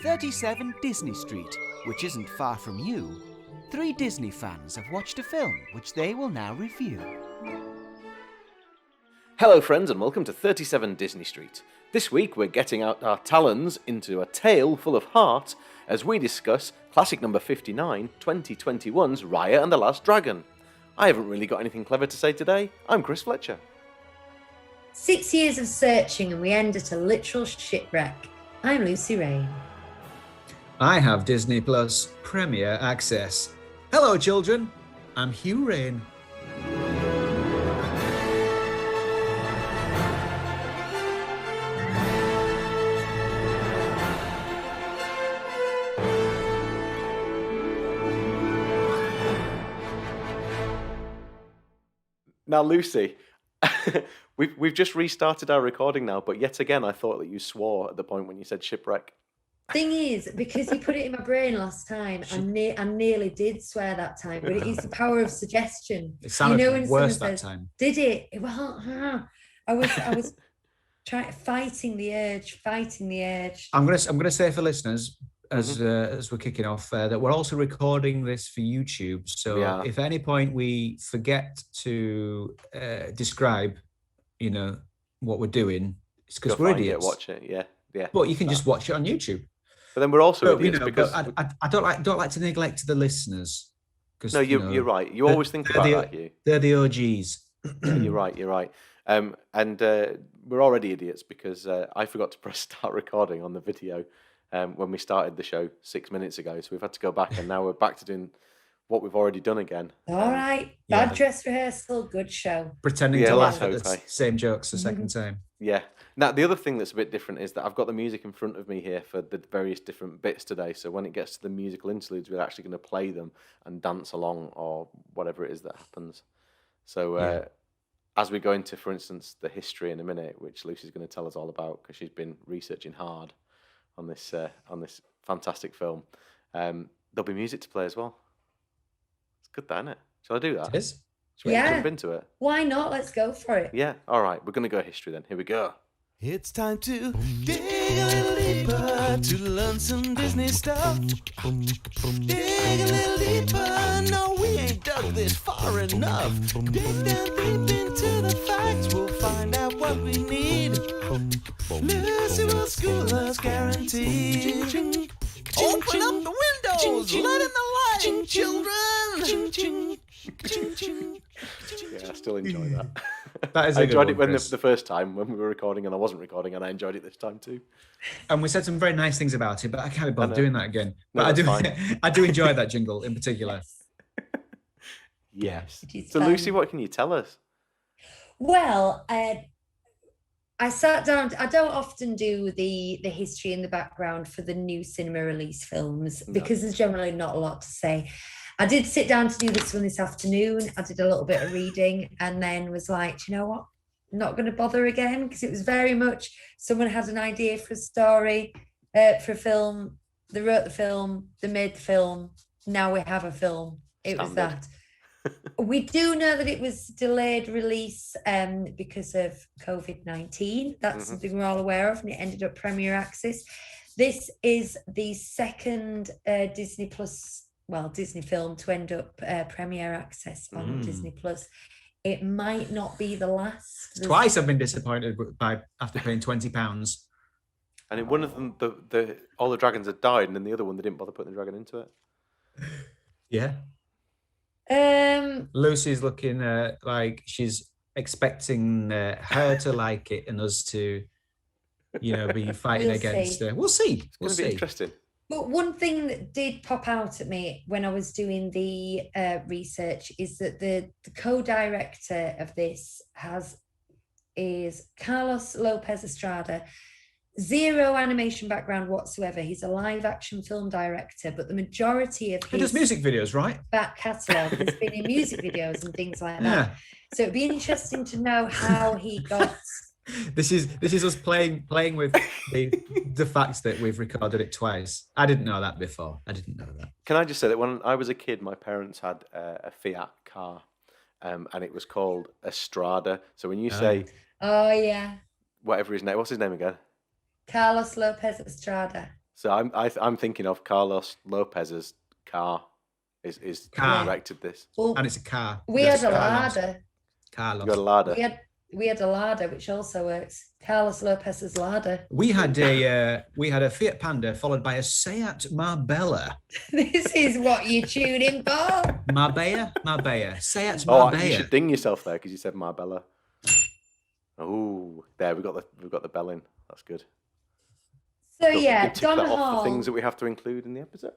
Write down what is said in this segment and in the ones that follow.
37 Disney Street, which isn't far from you, 3 Disney fans have watched a film which they will now review. Hello friends and welcome to 37 Disney Street. This week we're getting out our talons into a tale full of heart as we discuss classic number 59, 2021's Raya and the Last Dragon. I haven't really got anything clever to say today. I'm Chris Fletcher. 6 years of searching and we end at a literal shipwreck. I'm Lucy Rain. I have Disney Plus Premier Access. Hello children, I'm Hugh Rain. Now Lucy, we've just restarted our recording now, but yet again I thought that you swore at the point when you said shipwreck. Thing is, because you put it in my brain last time, I nearly did swear that time, but it is the power of suggestion. It sounded when worse someone that says, time. Did it? I was fighting the urge. I'm gonna say for listeners, as we're kicking off, that we're also recording this for YouTube. So if at any point we forget to describe, what we're doing, it's because we're idiots. Watch it, yeah. But you can just watch it on YouTube. But then we're also idiots because I don't like to neglect the listeners. No, you're right. You always think about that. They're the OGs. Yeah, you're right. And we're already idiots because I forgot to press start recording on the video when we started the show 6 minutes ago. So we've had to go back, and now we're back to doing what we've already done again. All right. Bad dress rehearsal, good show. Pretending to laugh at the same jokes the second time. Yeah. Now, the other thing that's a bit different is that I've got the music in front of me here for the various different bits today. So when it gets to the musical interludes, we're actually going to play them and dance along or whatever it is that happens. So as we go into, for instance, the history in a minute, which Lucy's going to tell us all about because she's been researching hard on this fantastic film, there'll be music to play as well. It's good, that, isn't it? Shall I do that? It is. Shall we jump into it? Why not? Let's go for it. Yeah. All right. We're going to go history then. Here we go. It's time to dig a little deeper to learn some Disney stuff. Dig a little deeper, no, we ain't dug this far enough. Dig down deep into the facts, we'll find out what we need. Lucy will school us, guaranteed. Open up the windows, let in the light, children. Yeah, I still enjoy that. That is I enjoyed it when the first time when we were recording, and I wasn't recording, and I enjoyed it this time too. And we said some very nice things about it, but I can't be bothered doing that again. No, but I do enjoy that jingle in particular. Yes. So Lucy, what can you tell us? Well, I sat down. I don't often do the history in the background for the new cinema release films because there's generally not a lot to say. I did sit down to do this one this afternoon. I did a little bit of reading and then was like, you know what? I'm not going to bother again because it was very much someone had an idea for a story, for a film. They wrote the film, they made the film. Now we have a film. It was that. We do know that it was delayed release because of COVID-19. That's something we're all aware of, and it ended up Premier Access. This is the second Disney film to end up Premier Access on Disney Plus. It might not be the last. Twice I've been disappointed after paying £20. And in one of them, all the dragons had died, and in the other one, they didn't bother putting the dragon into it. Yeah. Lucy's looking like she's expecting her to like it and us to, be fighting against her. We'll see. It's going to be interesting. But one thing that did pop out at me when I was doing the research is that the co-director of this is Carlos Lopez Estrada. Zero animation background whatsoever. He's a live action film director, but the majority of he does music videos, right? Back catalogue has been in music videos and things like that. So it'd be interesting to know how he got. This is us playing with the facts that we've recorded it twice. I didn't know that before. I didn't know that. Can I just say that when I was a kid, my parents had a Fiat car, and it was called Estrada. So when you say, oh yeah, whatever his name, what's his name again? Carlos Lopez Estrada. So I'm thinking of Carlos Lopez's car is Car. directed this. Well, And it's a car. we Yes, had a Carlos. larder. Carlos. You got a ladder. We had a larder, which also works. Carlos Lopez's larder. We had a Fiat Panda followed by a Seat Marbella. This is what you tune in for. Marbella. Seat Oh, Marbella. you should ding yourself there because you said Marbella. Oh, there we've got the bell in. That's good. So Don't yeah, forget to tick Don that off Hall. the things that we have to include in the episode.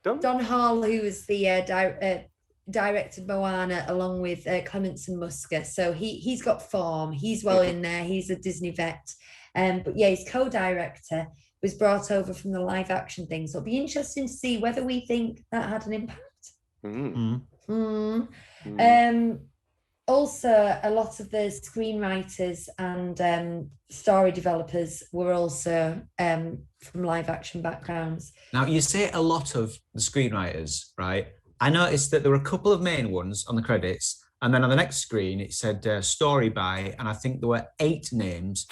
Don Hall, who was the directed Moana along with Clements and Musker. So he's got form. He's well in there. He's a Disney vet. But yeah, his co-director was brought over from the live action thing. So it'll be interesting to see whether we think that had an impact. Also, a lot of the screenwriters and story developers were also from live action backgrounds. Now, you say a lot of the screenwriters, right? I noticed that there were a couple of main ones on the credits, and then on the next screen it said story by, and I think there were 8 names.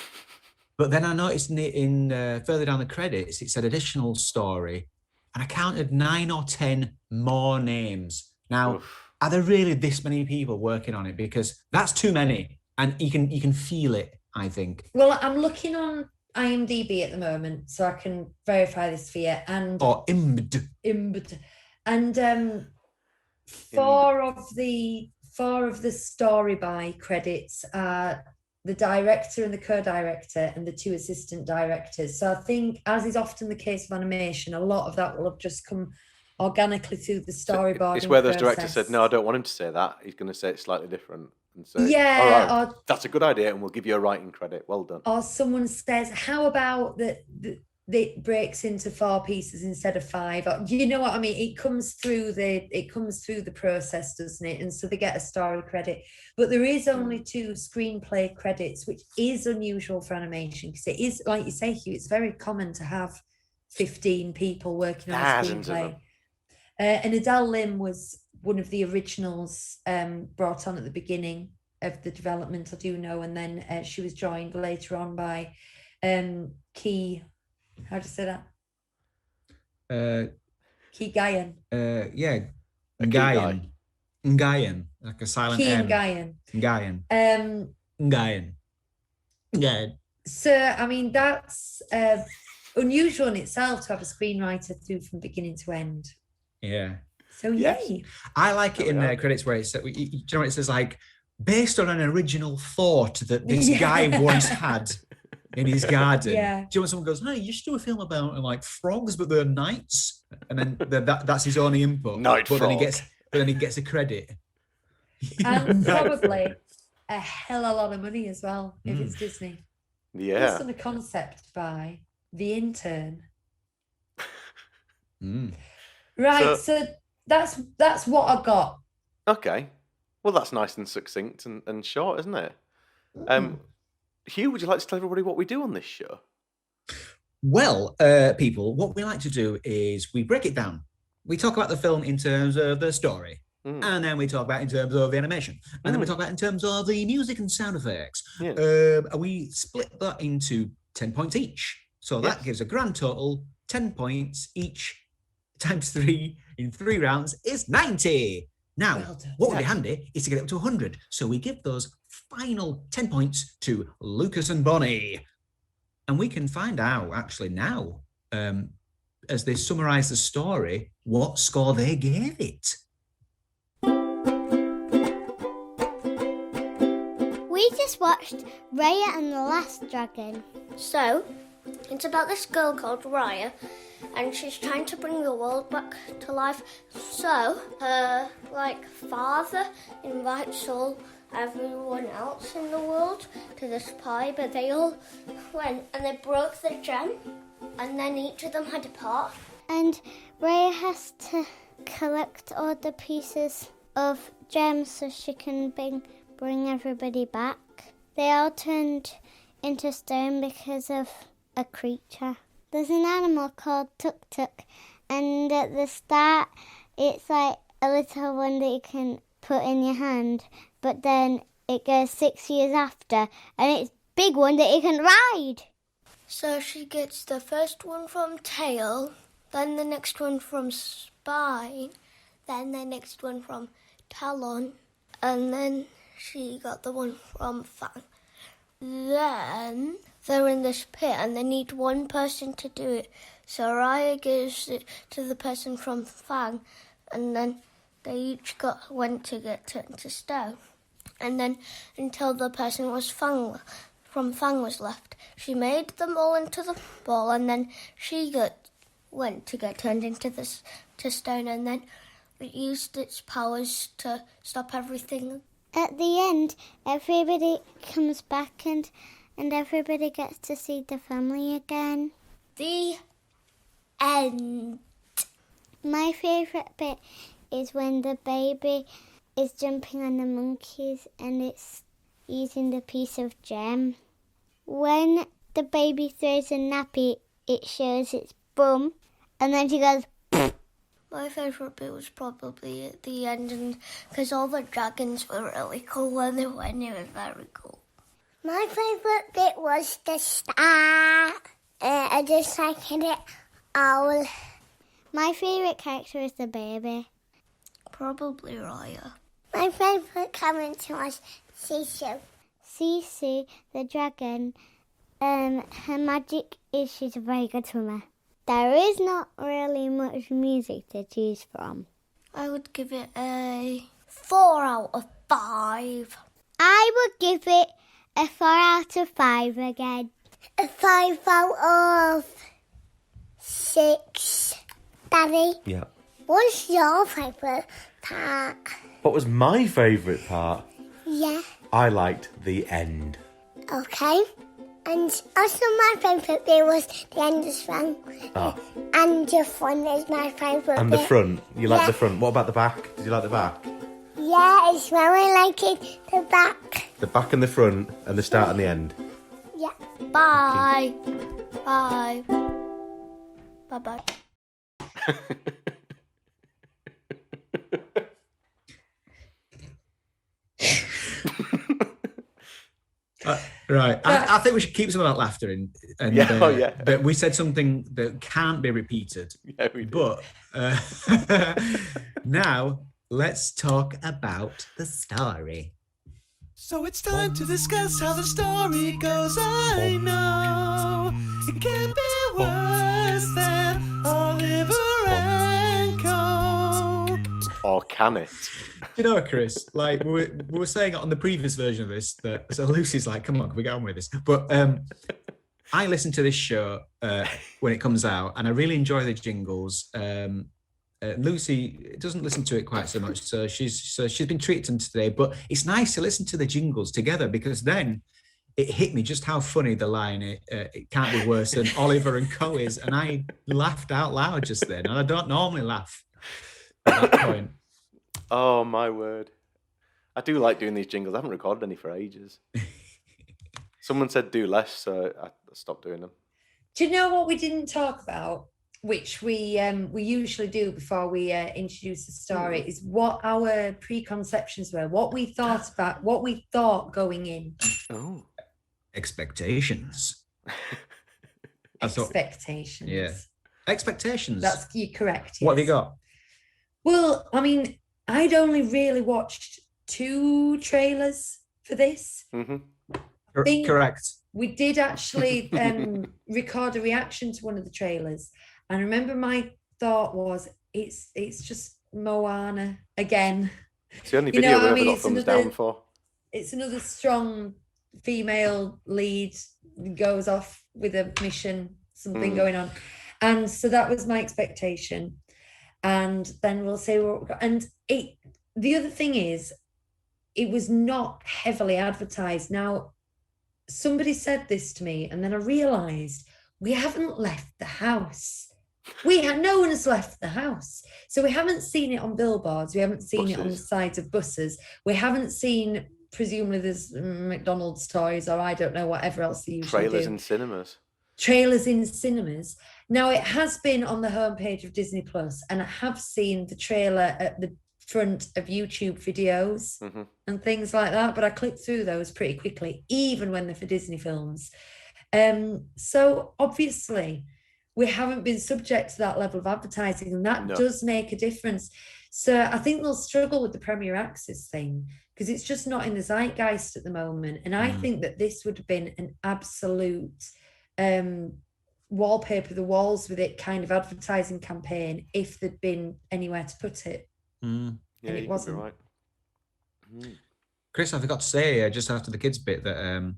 But then I noticed in further down the credits it said additional story, and I counted 9 or 10 more names. Now, are there really this many people working on it? Because that's too many, and you can feel it, I think. Well, I'm looking on IMDb at the moment, so I can verify this for you. And IMDb. And 4 of the story by credits are the director and the co-director and the 2 assistant directors. So I think, as is often the case with animation, a lot of that will have just come organically through the storyboarding. It's where those directors said, "No, I don't want him to say that. He's going to say it slightly different." And say, yeah, all right, that's a good idea, and we'll give you a writing credit. Well done. Or someone says, "How about that it breaks into 4 pieces instead of 5?" Or, you know what I mean? It comes through the process, doesn't it? And so they get a story credit. But there is only 2 screenplay credits, which is unusual for animation, because it is, like you say, Hugh, it's very common to have 15 people working on a screenplay. And Adele Lim was one of the originals brought on at the beginning of the development, I do know, and then she was joined later on by Key. How do you say that? Key Guyan. Nguyen, like a silent Key M. Nguyen. Nguyen. So, I mean, that's unusual in itself to have a screenwriter through from beginning to end. Yeah. So, yay. I like it in credits where it's, you know, it says like, based on an original thought that this guy once had in his garden. Yeah. Do you know when someone goes, "Hey, you should do a film about like frogs, but they're knights," and then that's his only input. Night but frog. then he gets a credit. And probably a hell of a lot of money as well if it's Disney. Yeah. Based on a concept by The Intern. Right, so that's what I got. Okay. Well, that's nice and succinct and short, isn't it? Hugh, would you like to tell everybody what we do on this show? Well, people, what we like to do is we break it down. We talk about the film in terms of the story, and then we talk about in terms of the animation, and then we talk about in terms of the music and sound effects. Yeah. And we split that into 10 points each. So that gives a grand total, 10 points each, times 3 in 3 rounds is 90. Now, what would be handy is to get up to 100. So we give those final 10 points to Lucas and Bonnie. And we can find out, actually, now, as they summarise the story, what score they gave it. We just watched Raya and the Last Dragon. So, it's about this girl called Raya, and she's trying to bring the world back to life. So, her, father invites everyone else in the world to this party, but they all went and they broke the gem, and then each of them had a part. And Raya has to collect all the pieces of gems so she can bring everybody back. They all turned into stone because of a creature. There's an animal called Tuk Tuk, and at the start it's like a little one that you can put in your hand, but then it goes 6 years after and it's a big one that you can ride. So she gets the first one from tail, then the next one from spine, then the next one from talon, and then she got the one from fang. Then they're in this pit and they need one person to do it. So Raya gives it to the person from fang, and then they each went to get turned to stone. And then until the person from fang was left, she made them all into the ball, and then she went to get turned into to stone, and then it used its powers to stop everything. At the end, everybody comes back and everybody gets to see the family again. The end. My favourite bit is when the baby is jumping on the monkeys and it's using the piece of gem. When the baby throws a nappy, it shows its bum, and then she goes, Pfft. My favourite bit was probably at the end, because all the dragons were really cool when they went. It was very cool. My favourite bit was the star. I just liked it all. My favourite character is the baby. Probably Raya. My favourite character was Sisu. Sisu, the dragon, her magic is she's a very good swimmer. There is not really much music to choose from. I would give it a 4 out of 5. I would give it a 4 out of 5 again. A 5 out of 6. Daddy, Yeah. what's your favourite part? What was my favourite part? Yeah, I liked the end. okay. And also my favourite bit was the end as well. Oh. And the front is my favourite And bit. the front. You like Yeah. the front. What about the back? Did you like the back? Yeah, it's very like it. The back. The back and the front and the start and the end. Yeah. Bye. Bye. Bye-bye. Right. I think we should keep some of that laughter in. And, Yeah, oh, yeah. But we said something that can't be repeated. Yeah, we did. But now let's talk about the story. So it's time to discuss how the story goes. I know it can't be worse than Oliver and Co. Or can it? You know, Chris, like we were saying on the previous version of this, that so Lucy's like, come on, can we get on with this? But I listen to this show when it comes out, and I really enjoy the jingles. Lucy doesn't listen to it quite so much, so she's been treated to them today. But it's nice to listen to the jingles together, because then it hit me just how funny the line "it can't be worse than Oliver and Co" is, and I laughed out loud just then, and I don't normally laugh at that point. Oh, my word. I do like doing these jingles. I haven't recorded any for ages. Someone said do less, so I stopped doing them. Do you know what we didn't talk about, which we usually do before we introduce the story, is what our preconceptions were, what we thought about, what we thought going in. Oh. Expectations. Expectations. Yeah. Expectations. You're correct. What have yes. you got? Well, I mean, I'd only really watched 2 trailers for this. Mm-hmm. think- Correct. We did actually record a reaction to one of the trailers, and I remember my thought was, it's just Moana again. It's the only You video know, I we mean, ever got it's thumbs another- down for. It's another strong female lead, goes off with a mission, something going on. And so that was my expectation. And then we'll say what we got. And the other thing is, it was not heavily advertised. Now, somebody said this to me, and then I realized we haven't left the house. No one has left the house. So we haven't seen it on billboards. We haven't seen it on the sides of buses. We haven't seen, presumably there's McDonald's toys, or I don't know, whatever else they usually Trailers do. in cinemas. Trailers in cinemas. Now, it has been on the homepage of Disney Plus, and I have seen the trailer at the front of YouTube videos and things like that, but I clicked through those pretty quickly, even when they're for Disney films. So obviously, we haven't been subject to that level of advertising, and that does make a difference. So I think they'll struggle with the Premier Access thing because it's just not in the zeitgeist at the moment. And I think that this would have been an absolute wallpaper the walls with it kind of advertising campaign if there'd been anywhere to put it. Yeah, and it wasn't. Right. Chris, I forgot to say just after the kids bit that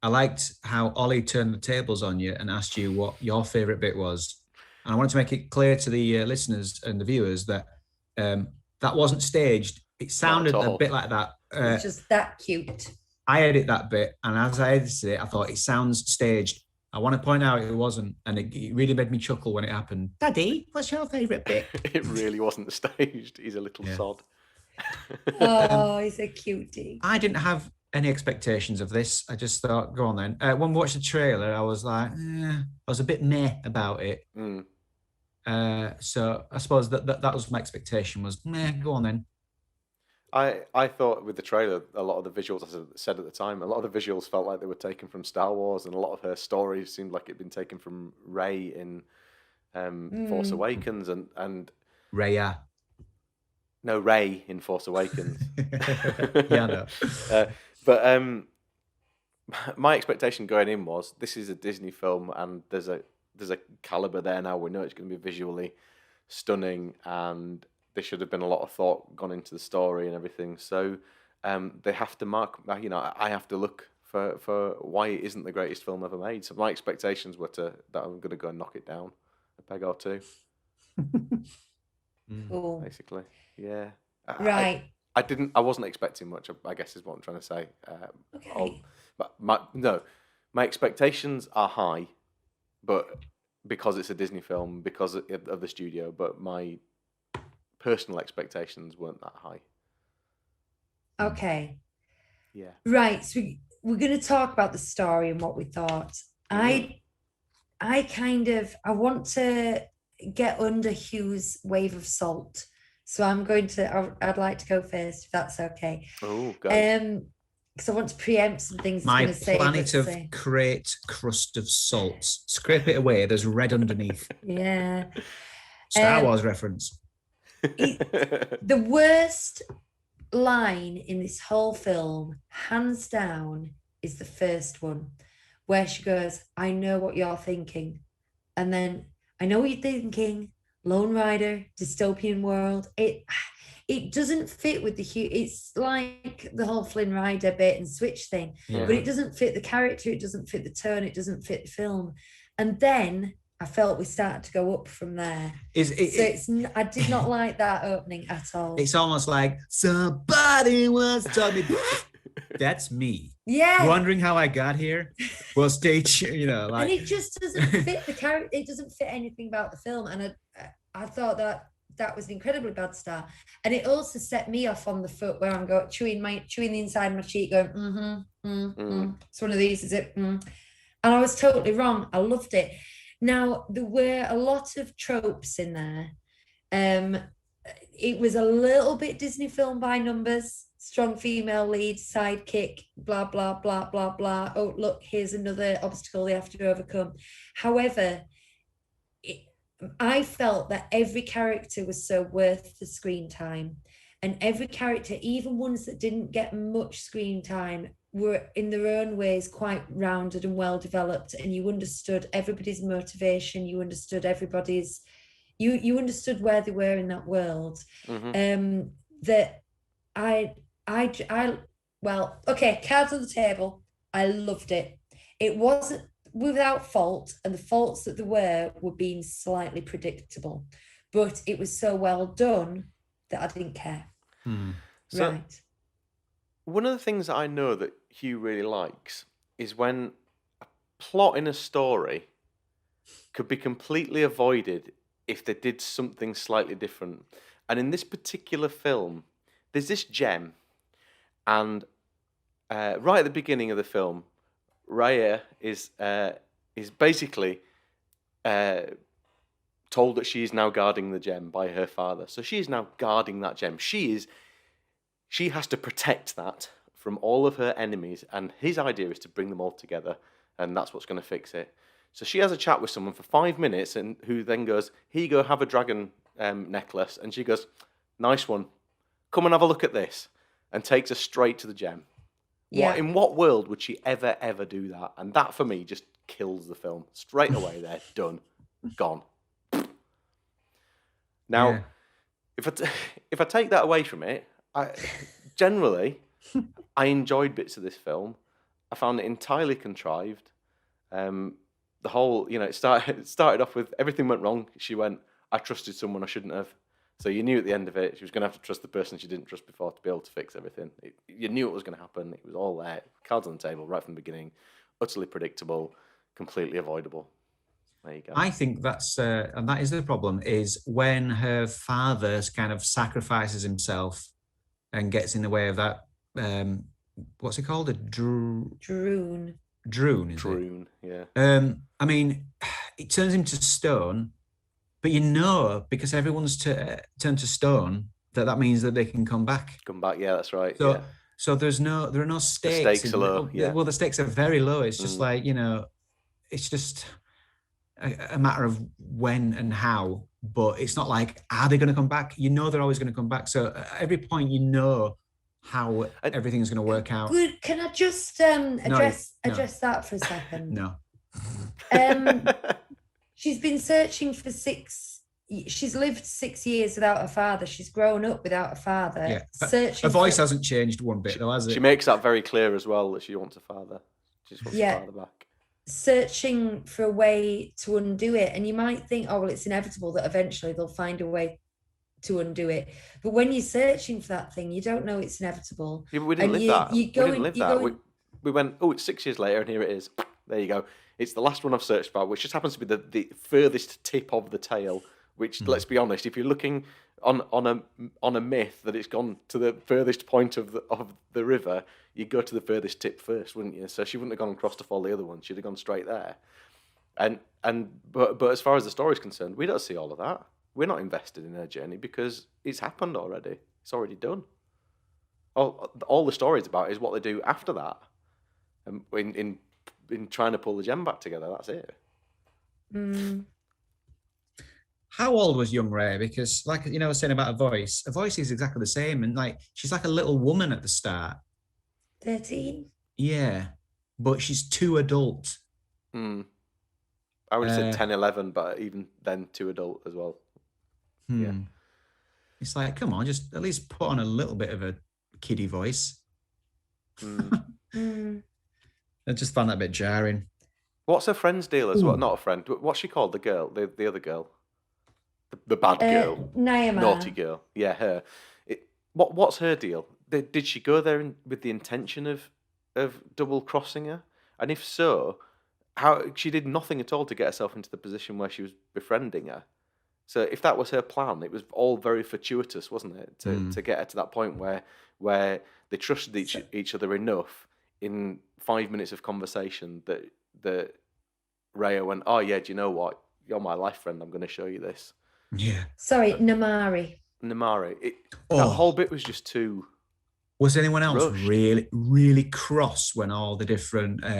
I liked how Ollie turned the tables on you and asked you what your favourite bit was. And I wanted to make it clear to the listeners and the viewers that that wasn't staged. It sounded a bit like that. It's just that cute. I edit that bit, and as I edited it, I thought it sounds staged. I want to point out it wasn't, and it really made me chuckle when it happened. Daddy, what's your favourite bit? It really wasn't staged. He's a little sod. Oh, he's a cutie. I didn't have any expectations of this. I just thought, go on then. When we watched the trailer, I was like, I was a bit meh about it. So I suppose that was my expectation was, meh, go on then. I thought with the trailer, a lot of the visuals, as I said at the time, a lot of the visuals felt like they were taken from Star Wars, and a lot of her stories seemed like it'd been taken from Rey in Force Awakens and Raya. No, Rey in Force Awakens. Yeah, I know. But my expectation going in was this is a Disney film, and there's a caliber there now. We know it's going to be visually stunning, and there should have been a lot of thought gone into the story and everything. So they have to mark. I have to look for why it isn't the greatest film ever made. So my expectations were that I'm going to go and knock it down a peg or two. Cool. Basically, yeah. Right. I wasn't expecting much, I guess is what I'm trying to say. Okay. But my expectations are high, but because it's a Disney film, because of the studio, but my personal expectations weren't that high. Okay. Yeah. Right. So we're going to talk about the story and what we thought. I want to get under Hugh's wave of salt. So I'd like to go first, if that's okay. Oh, go. Because I want to preempt some things. My planet of great crust of salt. Scrape it away. There's red underneath. Yeah. Star Wars reference. The worst line in this whole film, hands down, is the first one, where she goes, "I know what you're thinking," and then, "I know what you're thinking, Lone Rider, dystopian world." It doesn't fit with it's like the whole Flynn Rider bait and switch thing, but it doesn't fit the character, it doesn't fit the tone, it doesn't fit the film. And then I felt we started to go up from there. I did not like that opening at all. It's almost like somebody was telling me. That's me. Yeah. Wondering how I got here? Well, stage, like. And it just doesn't fit the character. It doesn't fit anything about the film. And I thought that was an incredibly bad start. And it also set me off on the foot where I'm going chewing the inside of my cheek, going, It's one of these, is it? And I was totally wrong. I loved it. Now, there were a lot of tropes in there. It was a little bit Disney film by numbers. Strong female lead, sidekick, blah, blah, blah, blah, blah. Oh, look, here's another obstacle they have to overcome. However, I felt that every character was so worth the screen time. And every character, even ones that didn't get much screen time, were in their own ways quite rounded and well developed. And you understood everybody's motivation. You understood everybody's... You understood where they were in that world. Well, okay, cards on the table. I loved it. It wasn't without fault, and the faults that there were being slightly predictable, but it was so well done that I didn't care. So, right. One of the things that I know that Hugh really likes is when a plot in a story could be completely avoided if they did something slightly different. And in this particular film, there's this gem. And right at the beginning of the film, Raya is basically told that she is now guarding the gem by her father. So she is now guarding that gem. She has to protect that from all of her enemies. And his idea is to bring them all together and that's what's going to fix it. So she has a chat with someone for 5 minutes, and who then goes, "Here you go, have a dragon necklace," and she goes, "Nice one. Come and have a look at this," and takes her straight to the gem. Yeah. In what world would she ever do that? And that for me just kills the film straight away. There, done, gone. Now, if I take that away from it, I enjoyed bits of this film. I found it entirely contrived. The whole, it started off with everything went wrong. She went, "I trusted someone I shouldn't have." So you knew at the end of it, she was going to have to trust the person she didn't trust before to be able to fix everything. You knew it was going to happen. It was all there, cards on the table right from the beginning. Utterly predictable, completely avoidable. There you go. I think that's, and that is the problem, is when her father kind of sacrifices himself and gets in the way of that, what's it called? A Droon. Droon, is Droon, yeah. I mean, it turns him to stone, but because everyone's turned to stone, that means that they can come back. Come back, yeah, that's right. So, yeah. so there are no stakes. The stakes are low, yeah. Well, the stakes are very low. It's just like, it's just a matter of when and how, but it's not like, are they going to come back? They're always going to come back. So at every point, how everything's going to work out. Good. Can I just address that for a second? No. She's been searching for she's lived 6 years without her father. She's grown up without a father. Yeah. Searching her voice hasn't changed one bit, though, has it? She makes that very clear as well, that she wants a father. She just wants a father back. Searching for a way to undo it. And you might think, oh, well, it's inevitable that eventually they'll find a way to undo it. But when you're searching for that thing, you don't know it's inevitable. Yeah, but we didn't live that. We didn't live that. We went, oh, it's 6 years later, and here it is. There you go. It's the last one I've searched for, which just happens to be the furthest tip of the tail. Which, let's be honest, if you're looking on a myth that it's gone to the furthest point of the river, you'd go to the furthest tip first, wouldn't you? So she wouldn't have gone across to follow the other one. She'd have gone straight there. But as far as the story's concerned, we don't see all of that. We're not invested in her journey because it's happened already. It's already done. All the story's about is what they do after that. In trying to pull the gem back together, that's it. How old was young Raya? Because, like I was saying about her voice is exactly the same, and like she's like a little woman at the start. 13. Yeah, but she's too adult. I would have said 10, 11, but even then, too adult as well. Yeah, it's like, come on, just at least put on a little bit of a kiddie voice. I just found that a bit jarring. What's her friend's deal as well? Not a friend. What's she called? The girl, the other girl, the bad girl, Naima. Naughty girl. Yeah, her. What's her deal? Did she go there with the intention of double crossing her? And if so, how she did nothing at all to get herself into the position where she was befriending her. So if that was her plan, it was all very fortuitous, wasn't it? To get her to that point where they trusted each other enough in 5 minutes of conversation that Raya went, oh yeah, do you know what? You're my life friend. I'm going to show you this. Yeah. Sorry, Namari. That whole bit was just too. Was anyone else rushed. really, really cross when all the different what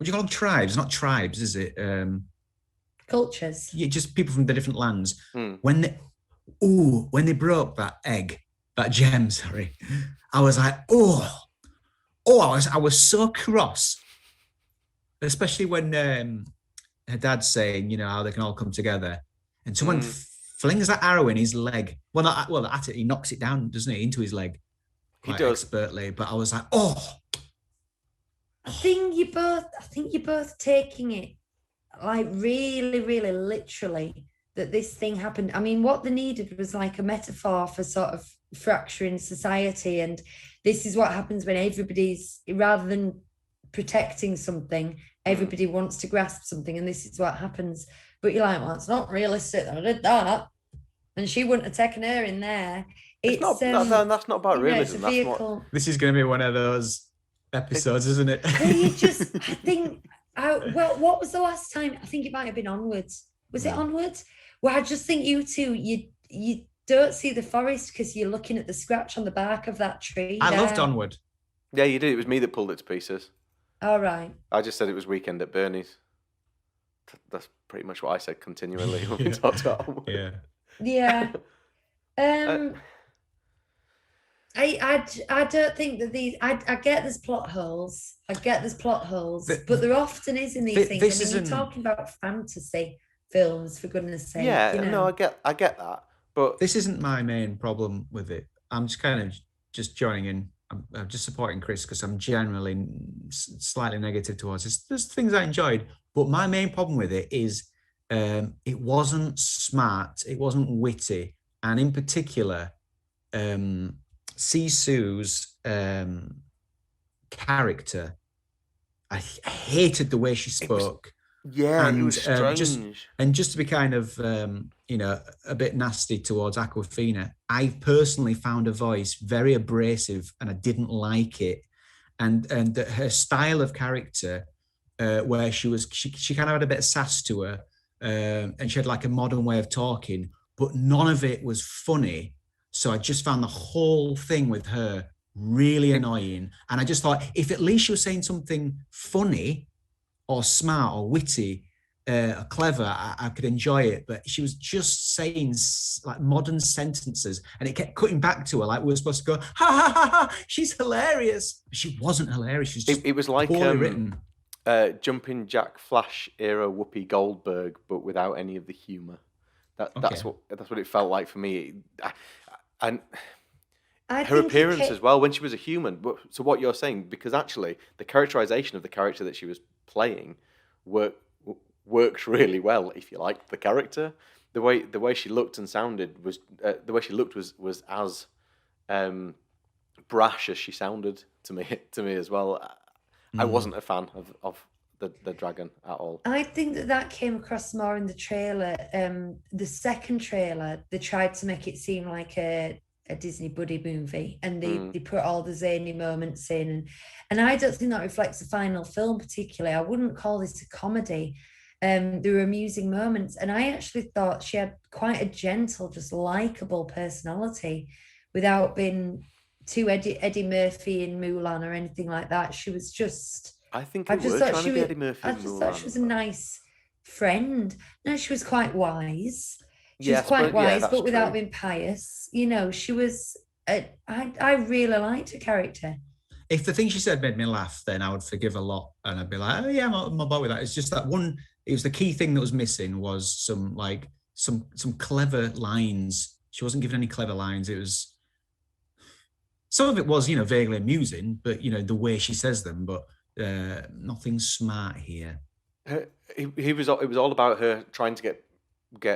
do you call them? Tribes? Not tribes, is it? Cultures. Yeah, just people from the different lands. When they broke that gem, sorry, I was like, I was so cross. Especially when her dad's saying, how they can all come together, and someone flings that arrow in his leg. At it, he knocks it down, doesn't he, into his leg? He does expertly. But I was like, I think you're both taking it like really, really literally that this thing happened. I mean, what they needed was like a metaphor for sort of fracturing society, and this is what happens when everybody's, rather than protecting something, everybody wants to grasp something, and this is what happens. But you're like, well, it's not realistic that I did that, and she wouldn't have taken her in there. That's not about realism. This is going to be one of those episodes, isn't it? What was the last time? I think it might have been Onwards. Was it Onwards? Well, I just think you two, you don't see the forest because you're looking at the scratch on the bark of that tree. I loved Onward. Yeah, you did. It was me that pulled it to pieces. All right. I just said it was Weekend at Bernie's. That's pretty much what I said continually when we talked about it. Yeah. Uh, I don't think that I get there's plot holes. But there often is in these things. This I mean, you're isn't. talking about fantasy films, for goodness sake. yeah, you know. no, I get that, but This isn't my main problem with it. I'm just kind of just joining in. I'm just supporting Chris because I'm generally slightly negative towards this. There's things I enjoyed, but my main problem with it is it wasn't smart, it wasn't witty, and in particular, Sisu's character. I hated the way she spoke. It was strange. Just to be kind of a bit nasty towards Aquafina, I personally found her voice very abrasive, and I didn't like it. And her style of character, where she kind of had a bit of sass to her, and she had like a modern way of talking, but none of it was funny. So I just found the whole thing with her really annoying. And I just thought, if at least she was saying something funny or smart or witty or clever, I could enjoy it. But she was just saying like modern sentences, and it kept cutting back to her like we were supposed to go, ha ha ha ha, she's hilarious. She wasn't hilarious. She was just It was like poorly written. Jumping Jack Flash era Whoopi Goldberg, but without any of the humor. That's what it felt like for me. And her appearance as well when she was a human. So what you're saying, because actually the characterization of the character that she was playing worked really well. If you like the character, the way she looked and sounded was was as brash as she sounded to me as well. I wasn't a fan of the dragon at all. I think that came across more in the trailer. The second trailer, they tried to make it seem like a Disney buddy movie, and they put all the zany moments in, and I don't think that reflects the final film particularly. I wouldn't call this a comedy. There were amusing moments, and I actually thought she had quite a gentle, just likable personality without being too Eddie Murphy in Mulan or anything like that. She was just... I just thought she was a nice friend. No, she was quite wise. She was quite wise, but without being pious. You know, she was... I really liked her character. If the thing she said made me laugh, then I would forgive a lot, and I'd be like, oh yeah, I'm about with that. It's just that one... It was the key thing that was missing was some clever lines. She wasn't given any clever lines. It was... Some of it was, vaguely amusing, but, the way she says them, but nothing smart here. It was all about her trying to get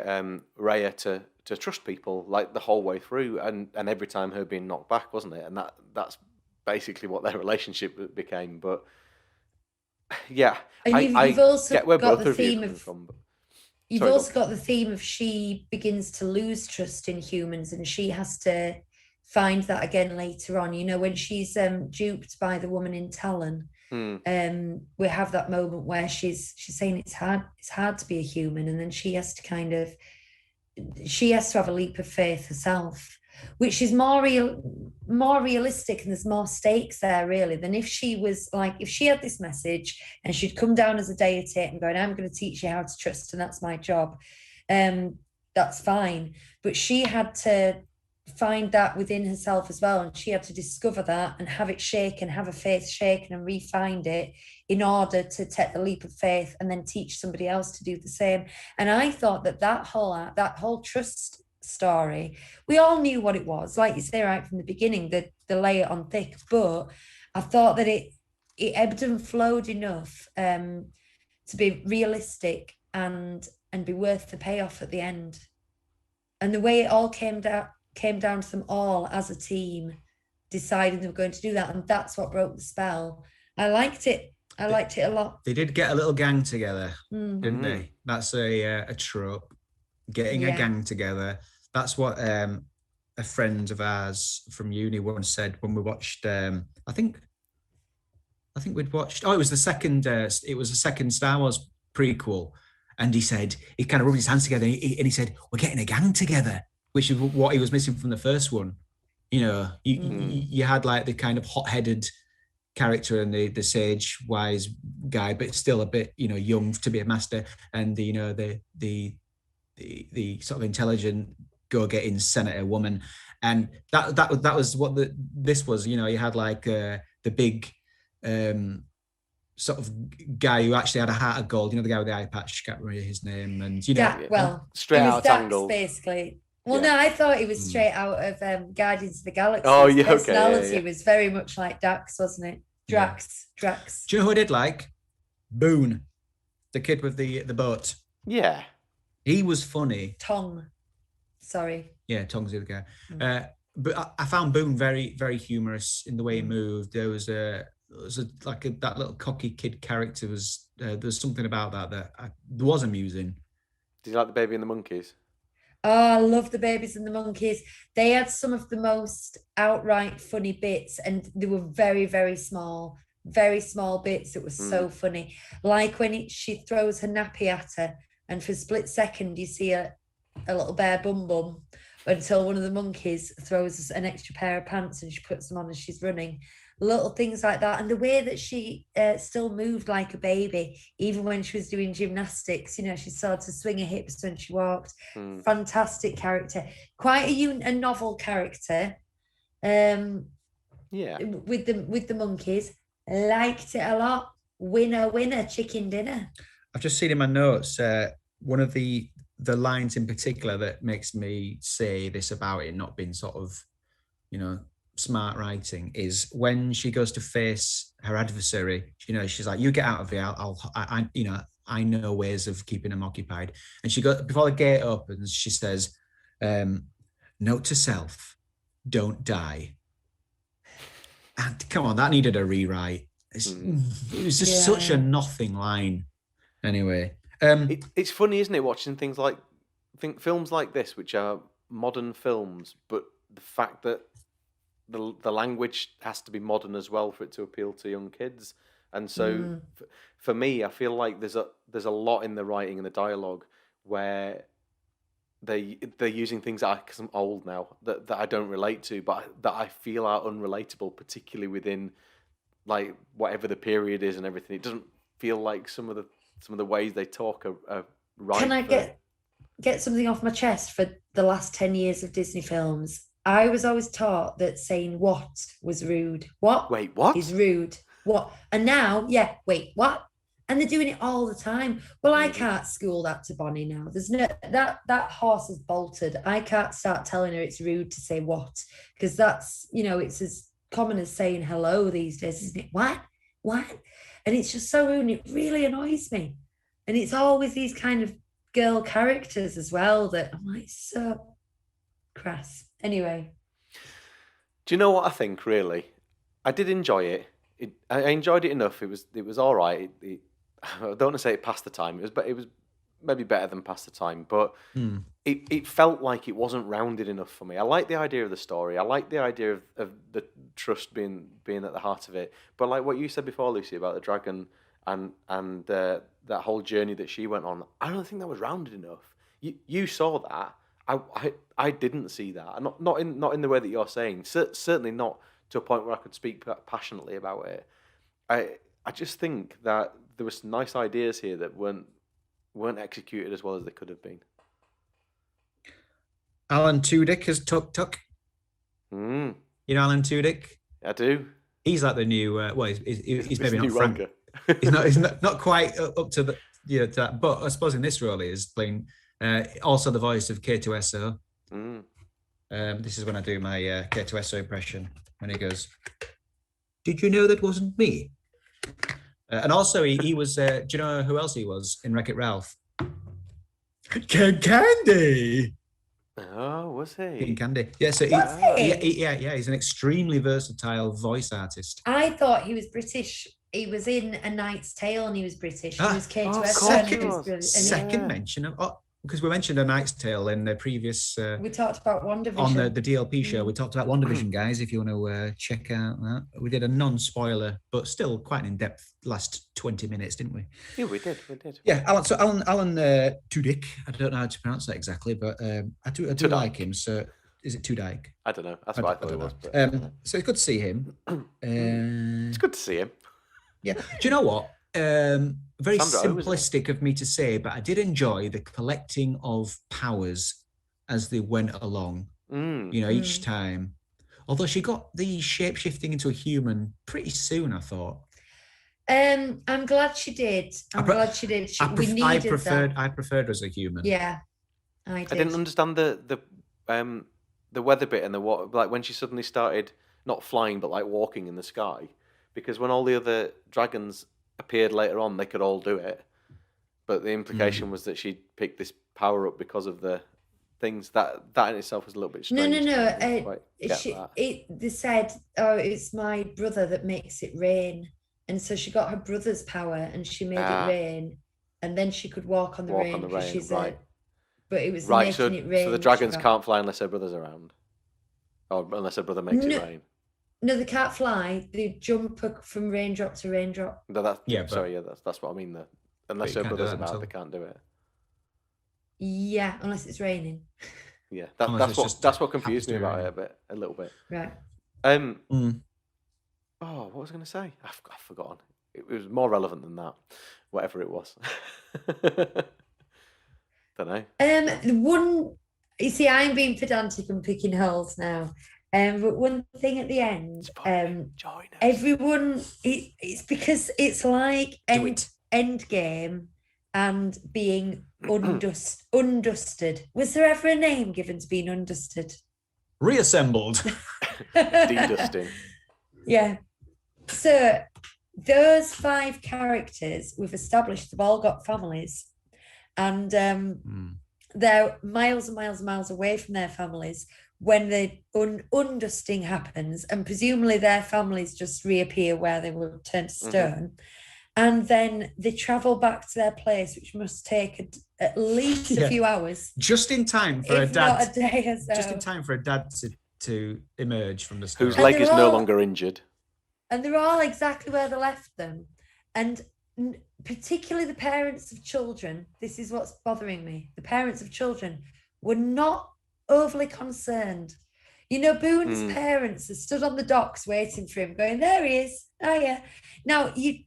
Raya to trust people, like the whole way through, and every time her being knocked back, wasn't it? And that's basically what their relationship became. But yeah, and you've also get where got both the of you theme come of... from. But... You've also got the theme of she begins to lose trust in humans, and she has to find that again later on. When she's duped by the woman in Talon, we have that moment where she's saying it's hard to be a human, and then she has to have a leap of faith herself, which is more realistic, and there's more stakes there really than if she had this message and she'd come down as a deity and going, I'm going to teach you how to trust, and that's my job. That's fine, but she had to find that within herself as well, and she had to discover that and have it shaken, have her faith shaken and re-find it in order to take the leap of faith and then teach somebody else to do the same. And I thought that whole trust story, we all knew what it was, like you say right from the beginning, the layer on thick, but I thought that it ebbed and flowed enough to be realistic and be worth the payoff at the end. And the way it all came down to them all as a team deciding they were going to do that, and that's what broke the spell. I liked it a lot. They did get a little gang together, didn't they? That's a trope, getting a gang together. That's what a friend of ours from uni once said when we watched I think we'd watched it was the second Star Wars prequel, and he said he kind of rubbed his hands together and he said, we're getting a gang together, which is what he was missing from the first one. You had like the kind of hot-headed character and the sage wise guy, but still a bit, you know, young to be a master, and the, you know, the sort of intelligent go-getting senator woman. And that was what this was. You know, you had like the big sort of guy who actually had a heart of gold. You know, the guy with the eye patch, can't remember his name. And you know, well, straight it was out of Dax, Tangled, basically. Well, no, I thought he was straight out of Guardians of the Galaxy. Oh, His yeah, okay, personality was very much like Dax, wasn't it? Drax. Do you know who I did like? Boone, the kid with the boat. Yeah, he was funny. Tong, sorry. Yeah, Tong's the other guy. But I found Boone very, very humorous in the way he moved. There was that little cocky kid character. There's something about that was amusing. Did you like the Baby and the Monkeys? Oh, I love the Babies and the Monkeys. They had some of the most outright funny bits, and they were very, very small bits. It was so funny. Like when she throws her nappy at her, and for a split second you see a little bare bum bum, until one of the monkeys throws an extra pair of pants and she puts them on as she's running. Little things like that. And the way that she still moved like a baby, even when she was doing gymnastics, you know, she started to swing her hips when she walked. Fantastic character. Quite a novel character. With the monkeys. Liked it a lot. Winner, chicken dinner. I've just seen in my notes, one of the lines in particular that makes me say this about it not being sort of, you know, smart writing is when she goes to face her adversary. You know, she's like, "You get out of here. I know ways of keeping them occupied." And she goes before the gate opens. She says, "Note to self: don't die." And come on, that needed a rewrite. It was just such a nothing line. Anyway, it's funny, isn't it, watching things like films like this, which are modern films, but the fact that the language has to be modern as well for it to appeal to young kids. And so for me, I feel like there's a lot in the writing and the dialogue where they're using things that because I'm old now that I don't relate to, but that I feel are unrelatable, particularly within like whatever the period is and everything. It doesn't feel like some of the ways they talk are right. Can I get something off my chest? For the last 10 years of Disney films, I was always taught that saying "what" was rude. What? Wait, what? Is rude. What? And now, wait, what? And they're doing it all the time. Well, I can't school that to Bonnie now. There's no that horse is bolted. I can't start telling her it's rude to say what, because that's, you know, it's as common as saying hello these days, isn't it? What? And it's just so rude, and it really annoys me. And it's always these kind of girl characters as well that I'm like, so crass. Anyway. Do you know what I think, really? I did enjoy it. I enjoyed it enough. It was all right. I don't want to say it passed the time. It was maybe better than passed the time, but it felt like it wasn't rounded enough for me. I like the idea of the story. I like the idea of the trust being at the heart of it. But like what you said before, Lucy, about the dragon and that whole journey that she went on, I don't think that was rounded enough. You saw that. I didn't see that. Not in the way that you're saying. Certainly not to a point where I could speak passionately about it. I just think that there were some nice ideas here that weren't executed as well as they could have been. Alan Tudyk as Tuk Tuk. You know Alan Tudyk? I do. He's like the new. He's maybe not Frank. he's not quite up to the to that. But I suppose in this role he is playing also the voice of K2SO. This is when I do my K2SO impression when he goes, "Did you know that wasn't me?" And also he was. Do you know who else he was in Wreck-It Ralph? Candy. Oh, was he? King Candy. Yeah, so he's an extremely versatile voice artist. I thought he was British. He was in A Knight's Tale and he was British. He was K2SO. Second mention of because we mentioned A Knight's Tale in the previous. We talked about WandaVision on the DLP show. We talked about WandaVision, guys. If you want to check out that, we did a non-spoiler, but still quite an in-depth last 20 minutes, didn't we? Yeah, we did. Yeah, Alan Tudyk. I don't know how to pronounce that exactly, but I do like him. So is it Tudyk? I don't know. That's what I thought it was. So it's good to see him. It's good to see him. Yeah. Do you know what? Very Sandra Oh, isn't it? simplistic of me to say, but I did enjoy the collecting of powers as they went along. Each time. Although she got the shape shifting into a human pretty soon, I thought. I'm glad she did. Glad she did. I preferred her as a human. Yeah, I did. I didn't understand the weather bit and the what, like when she suddenly started not flying but like walking in the sky, because when all the other dragons appeared later on, they could all do it, but the implication was that she picked this power up because of the things that in itself was a little bit strange. No. They said, "Oh, it's my brother that makes it rain," and so she got her brother's power and she made it rain, and then she could walk on the rain because she's right. But it was right. making it rain. So the dragons can't fly unless her brother's around, or unless her brother makes it rain. No, they can't fly. They jump from raindrop to raindrop. No, that's what I mean. Unless her brother's about, they can't do it. Yeah, unless it's raining. Yeah, that's what confused me about it a little bit. Right. Oh, what was I going to say? I've forgotten. It was more relevant than that, whatever it was. Don't know. You see, I'm being pedantic and picking holes now. But one thing at the end, everyone, it's because it's like Endgame and being undusted. Was there ever a name given to being undusted? Reassembled. De-dusting. Yeah. So those 5 characters we've established have all got families, and they're miles and miles and miles away from their families when the undusting happens, and presumably their families just reappear where they were turned to stone. And then they travel back to their place, which must take at least a few hours. Just in time for not a day or so. Just in time for a dad to emerge from the stone. Whose leg is no longer injured. And they're all exactly where they left them. And particularly the parents of children, this is what's bothering me. The parents of children were not overly concerned. Boone's parents are stood on the docks waiting for him, going, "There he is. Oh, yeah." Now, you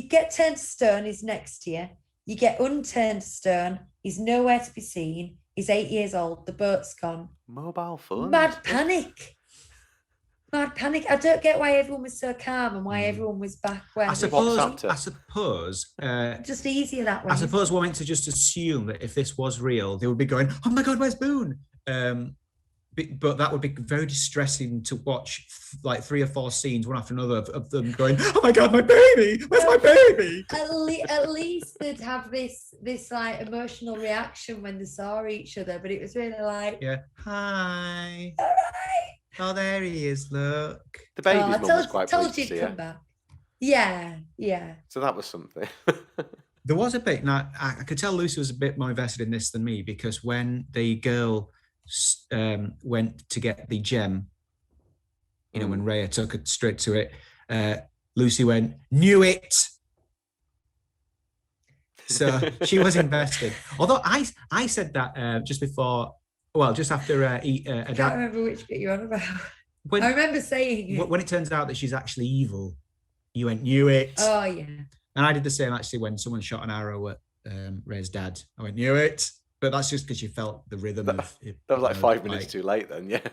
get turned to stone, he's next to you. You get unturned to stone, he's nowhere to be seen. He's 8 years old, the boat's gone. Mobile phone. Mad panic. I don't get why everyone was so calm and why everyone was back where I suppose just easier that way. I suppose we're meant to just assume that if this was real, they would be going, "Oh my God, where's Boone?" But that would be very distressing to watch, like 3 or 4 scenes one after another of them going, "Oh my God, my baby! Where's my baby?" At least they'd have this like emotional reaction when they saw each other. But it was really like, "Hi, all right. Oh, there he is. Look." The baby's mum was quite pleased to see her. Back. Yeah. So that was something. There was a bit. Now I could tell Lucy was a bit more invested in this than me, because when the girl went to get the gem, when Raya took it straight to it, Lucy went, "Knew it." So she was invested. Although I said that just before, just after I can't remember which bit you're on about. I remember saying it. When it turns out that she's actually evil, you went, "Knew it." Oh yeah. And I did the same actually when someone shot an arrow at Raya's dad. I went, "Knew it." But that's just because you felt the rhythm of it. That was like 5 minutes too late then, yeah.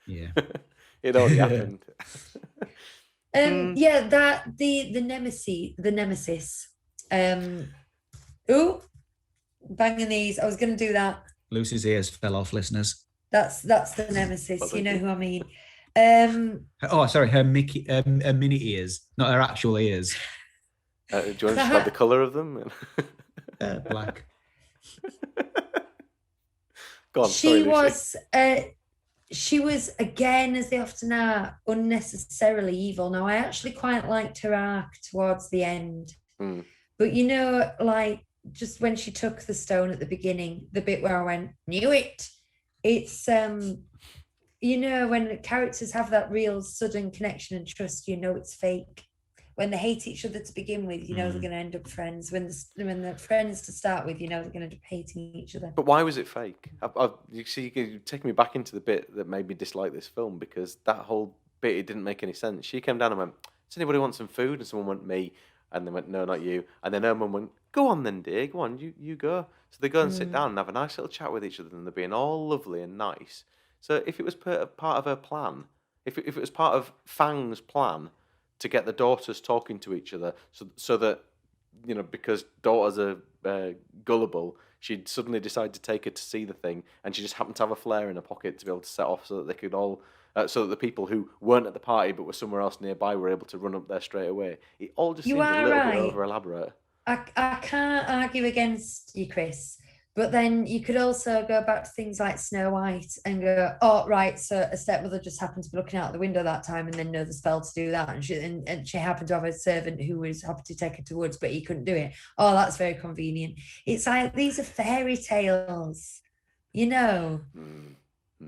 Yeah. It already happened. That the nemesis. Banging these. I was gonna do that. Lucy's ears fell off, listeners. That's the nemesis. You know who I mean. Sorry, her mini ears, not her actual ears. Do you want to describe the colour of them? Black. Go on, she was again, as they often are, unnecessarily evil. Now, I actually quite liked her arc towards the end, but like just when she took the stone at the beginning, the bit where I went, "Knew it." It's when characters have that real sudden connection and trust, it's fake. When they hate each other to begin with, they're going to end up friends. When they're friends to start with, they're going to end up hating each other. But why was it fake? You take me back into the bit that made me dislike this film, because that whole bit, it didn't make any sense. She came down and went, does anybody want some food? And someone went, me. And they went, no, not you. And then her mum went, go on then, dear, go on, you go. So they go and sit down and have a nice little chat with each other, and they're being all lovely and nice. So if it was part of her plan, if it was part of Fang's plan to get the daughters talking to each other, so that, you know, because daughters are gullible, she'd suddenly decide to take her to see the thing, and she just happened to have a flare in her pocket to be able to set off so that they could all... so that the people who weren't at the party but were somewhere else nearby were able to run up there straight away. It all just seems a little bit over-elaborate. I can't argue against you, Chris. But then you could also go back to things like Snow White and go, oh, right, so a stepmother just happened to be looking out the window that time and then know the spell to do that. And she happened to have a servant who was happy to take her to woods, but he couldn't do it. Oh, that's very convenient. It's like, these are fairy tales, you know.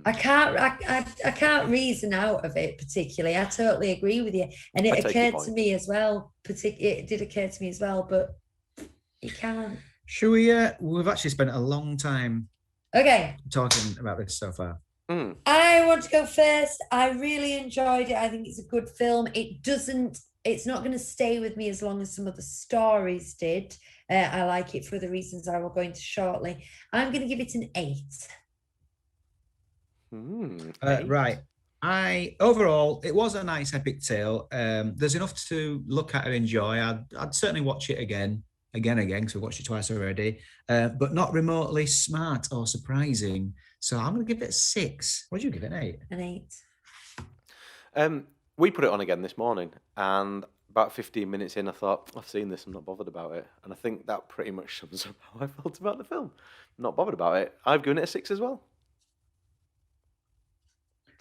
I can't reason out of it particularly. I totally agree with you, and it occurred to me as well. It did occur to me as well, but you can't. Should we? We've actually spent a long time. Okay. Talking about this so far. I want to go first. I really enjoyed it. I think it's a good film. It's not going to stay with me as long as some of the stories did. I like it for the reasons I will go into shortly. I'm going to give it an 8. Right. Overall, it was a nice epic tale. There's enough to look at and enjoy. I'd certainly watch it again, because we watched it twice already. But not remotely smart or surprising. So I'm going to give it a 6. What did you give it? An 8? An 8. We put it on again this morning, and about 15 minutes in, I thought, I've seen this, I'm not bothered about it. And I think that pretty much sums up how I felt about the film. I'm not bothered about it. I've given it a 6 as well.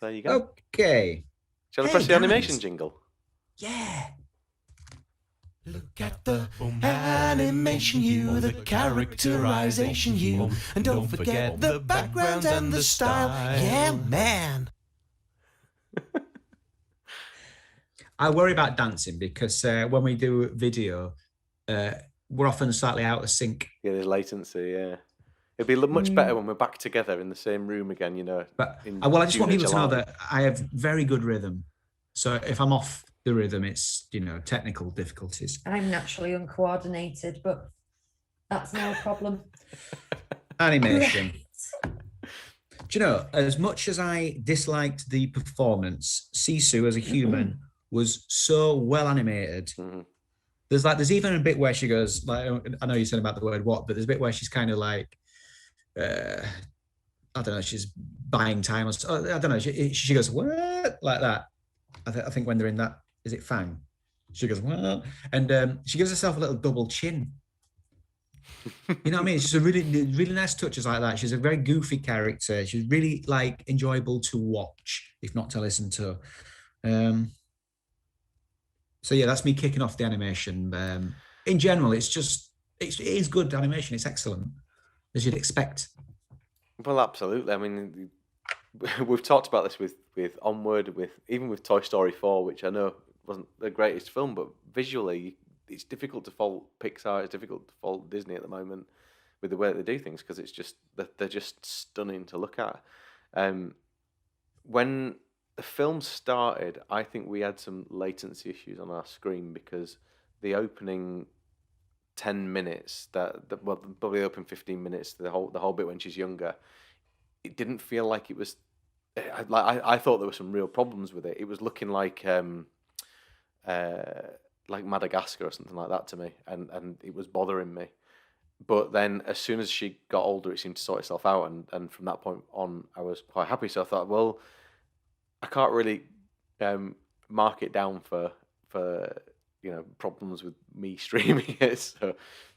There you go. Okay. Shall I press the animation jingle? Yeah. Look at the animation hue, the characterization hue, and don't forget the background and the style. Yeah, man. I worry about dancing because when we do video, we're often slightly out of sync. Yeah, there's latency, yeah. It'd be much better when we're back together in the same room again, you know. But I just want people to know that I have very good rhythm. So if I'm off the rhythm, it's, you know, technical difficulties. I'm naturally uncoordinated, but that's no problem. Animation. Do you know, as much as I disliked the performance, Sisu as a human was so well animated. There's even a bit where she goes, like, I know you said about the word what, but there's a bit where she's kind of like, I don't know, she's buying time. I don't know, she goes, what? Like that. I think when they're in that, is it Fang? She goes, what? And she gives herself a little double chin. You know what I mean? It's just a really nice touches like that. She's a very goofy character. She's really like enjoyable to watch, if not to listen to. So yeah, that's me kicking off the animation. In general, it is good animation. It's excellent, as you'd expect. Well, absolutely. I mean, we've talked about this with Onward, even with Toy Story 4, which I know wasn't the greatest film, but visually, it's difficult to fault Pixar. It's difficult to fault Disney at the moment with the way that they do things, because it's just they're just stunning to look at. When the film started, I think we had some latency issues on our screen because the opening 10 minutes, probably the opening 15 minutes, the whole bit when she's younger, it didn't feel like it was. I thought there were some real problems with it. It was looking like Madagascar or something like that to me, and it was bothering me. But then as soon as she got older, it seemed to sort itself out, and from that point on, I was quite happy. So I thought, well, I can't really mark it down for problems with me streaming it.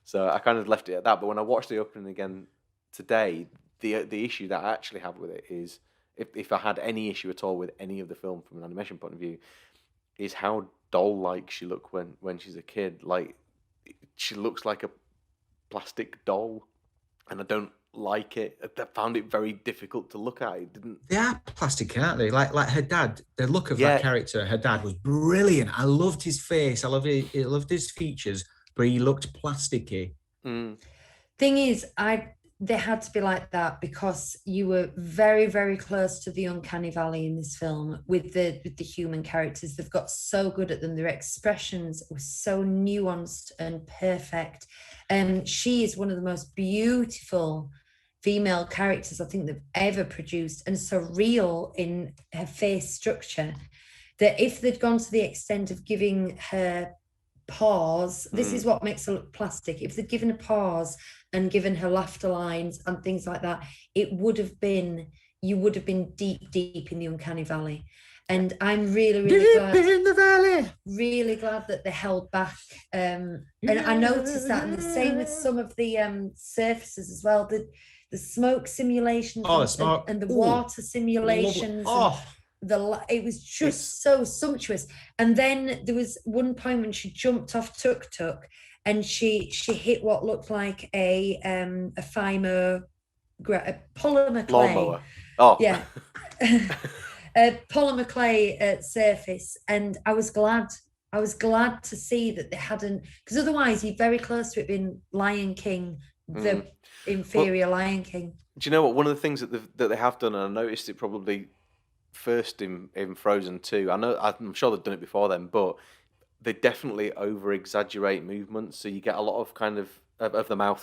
So I kind of left it at that. But when I watched the opening again today, the issue that I actually have with it is, if I had any issue at all with any of the film from an animation point of view, is how doll-like she looked when she's a kid. Like, she looks like a plastic doll, and I don't like it. I found it very difficult to look at. It didn't. They are plastic, aren't they? Like her dad. The look of that character, her dad, was brilliant. I loved his face. I loved his features, but he looked plasticky. Thing is, they had to be like that because you were very, very close to the uncanny valley in this film with the human characters. They've got so good at them. Their expressions were so nuanced and perfect. She is one of the most beautiful female characters I think they've ever produced, and so real in her face structure that if they'd gone to the extent of giving her pause, this is what makes her look plastic. If they'd given a pause and given her laughter lines and things like that, you would have been deep in the uncanny valley. And I'm really glad in the valley. Really glad that they held back. And I noticed that, and the same with some of the surfaces as well. The smoke simulations and the water simulations. It was just so sumptuous. And then there was one point when she jumped off Tuk Tuk and she hit what looked like a polymer clay. Lawnmower. Oh yeah. A polymer clay surface, and I was glad to see that they hadn't, because otherwise you're very close to it being Lion King, the inferior Lion King. Do you know what? One of the things that they have done, and I noticed it probably first in Frozen 2. I'm sure they've done it before then, but they definitely over exaggerate movements. So you get a lot of kind of the mouth,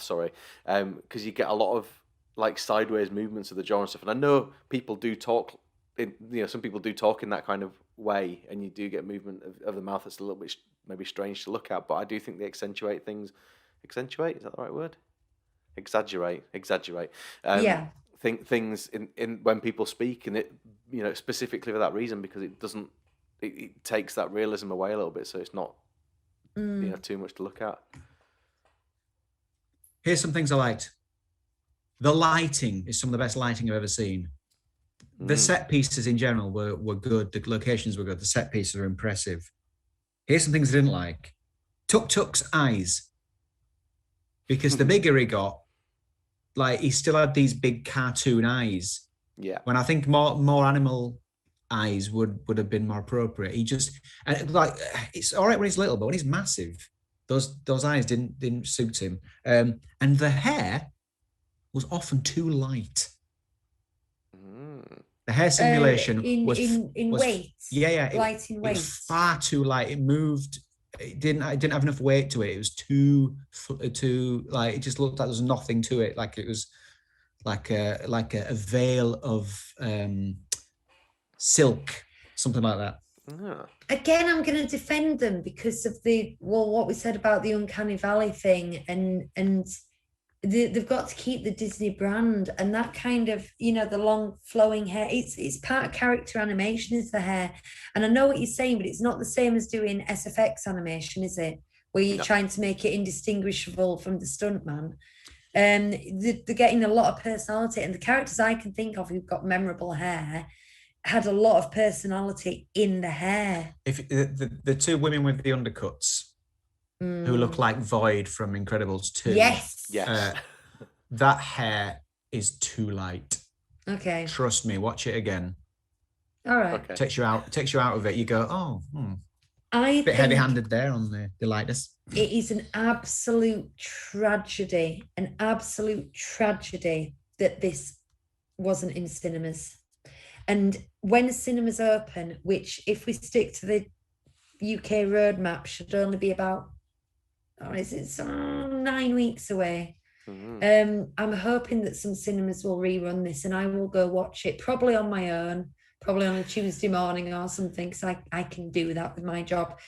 because you get a lot of like sideways movements of the jaw and stuff. And I know people do talk. Some people do talk in that kind of way, and you do get movement of the mouth that's a little bit maybe strange to look at. But I do think they accentuate things. Accentuate, is that the right word? Exaggerate. Yeah. Things in when people speak, and it specifically for that reason, because it takes that realism away a little bit, so it's not too much to look at. Here's some things I liked. The lighting is some of the best lighting I've ever seen. The set pieces in general were good. The locations were good. The set pieces are impressive. Here's some things I didn't like. Tuk Tuk's eyes. Because the bigger he got, like, he still had these big cartoon eyes. Yeah. When I think more animal eyes would have been more appropriate. He just, and like, it's all right when he's little, but when he's massive, those eyes didn't suit him. And the hair was often too light. The hair simulation was weight. Yeah. Light in weight. It was far too light. It moved. It didn't have enough weight to it. It was too like, it just looked like there was nothing to it. Like it was like a veil of silk, something like that. Yeah. Again, I'm going to defend them because of what we said about the Uncanny Valley thing, and they've got to keep the Disney brand, and that kind of, the long flowing hair, it's part of character animation, is the hair. And I know what you're saying, but it's not the same as doing SFX animation, is it? Where you're trying to make it indistinguishable from the stuntman. They're getting a lot of personality, and the characters I can think of who've got memorable hair had a lot of personality in the hair. If the two women with the undercuts, who look like Void from Incredibles 2. Yes. That hair is too light. Okay. Trust me, watch it again. All right. Okay. Takes you out of it. You go, I bit heavy-handed there on the lightness. It is an absolute tragedy that this wasn't in cinemas. And when cinemas open, which if we stick to the UK roadmap, should only be about 9 weeks away. I'm hoping that some cinemas will rerun this, and I will go watch it, probably on my own, probably on a Tuesday morning or something, because I can do that with my job.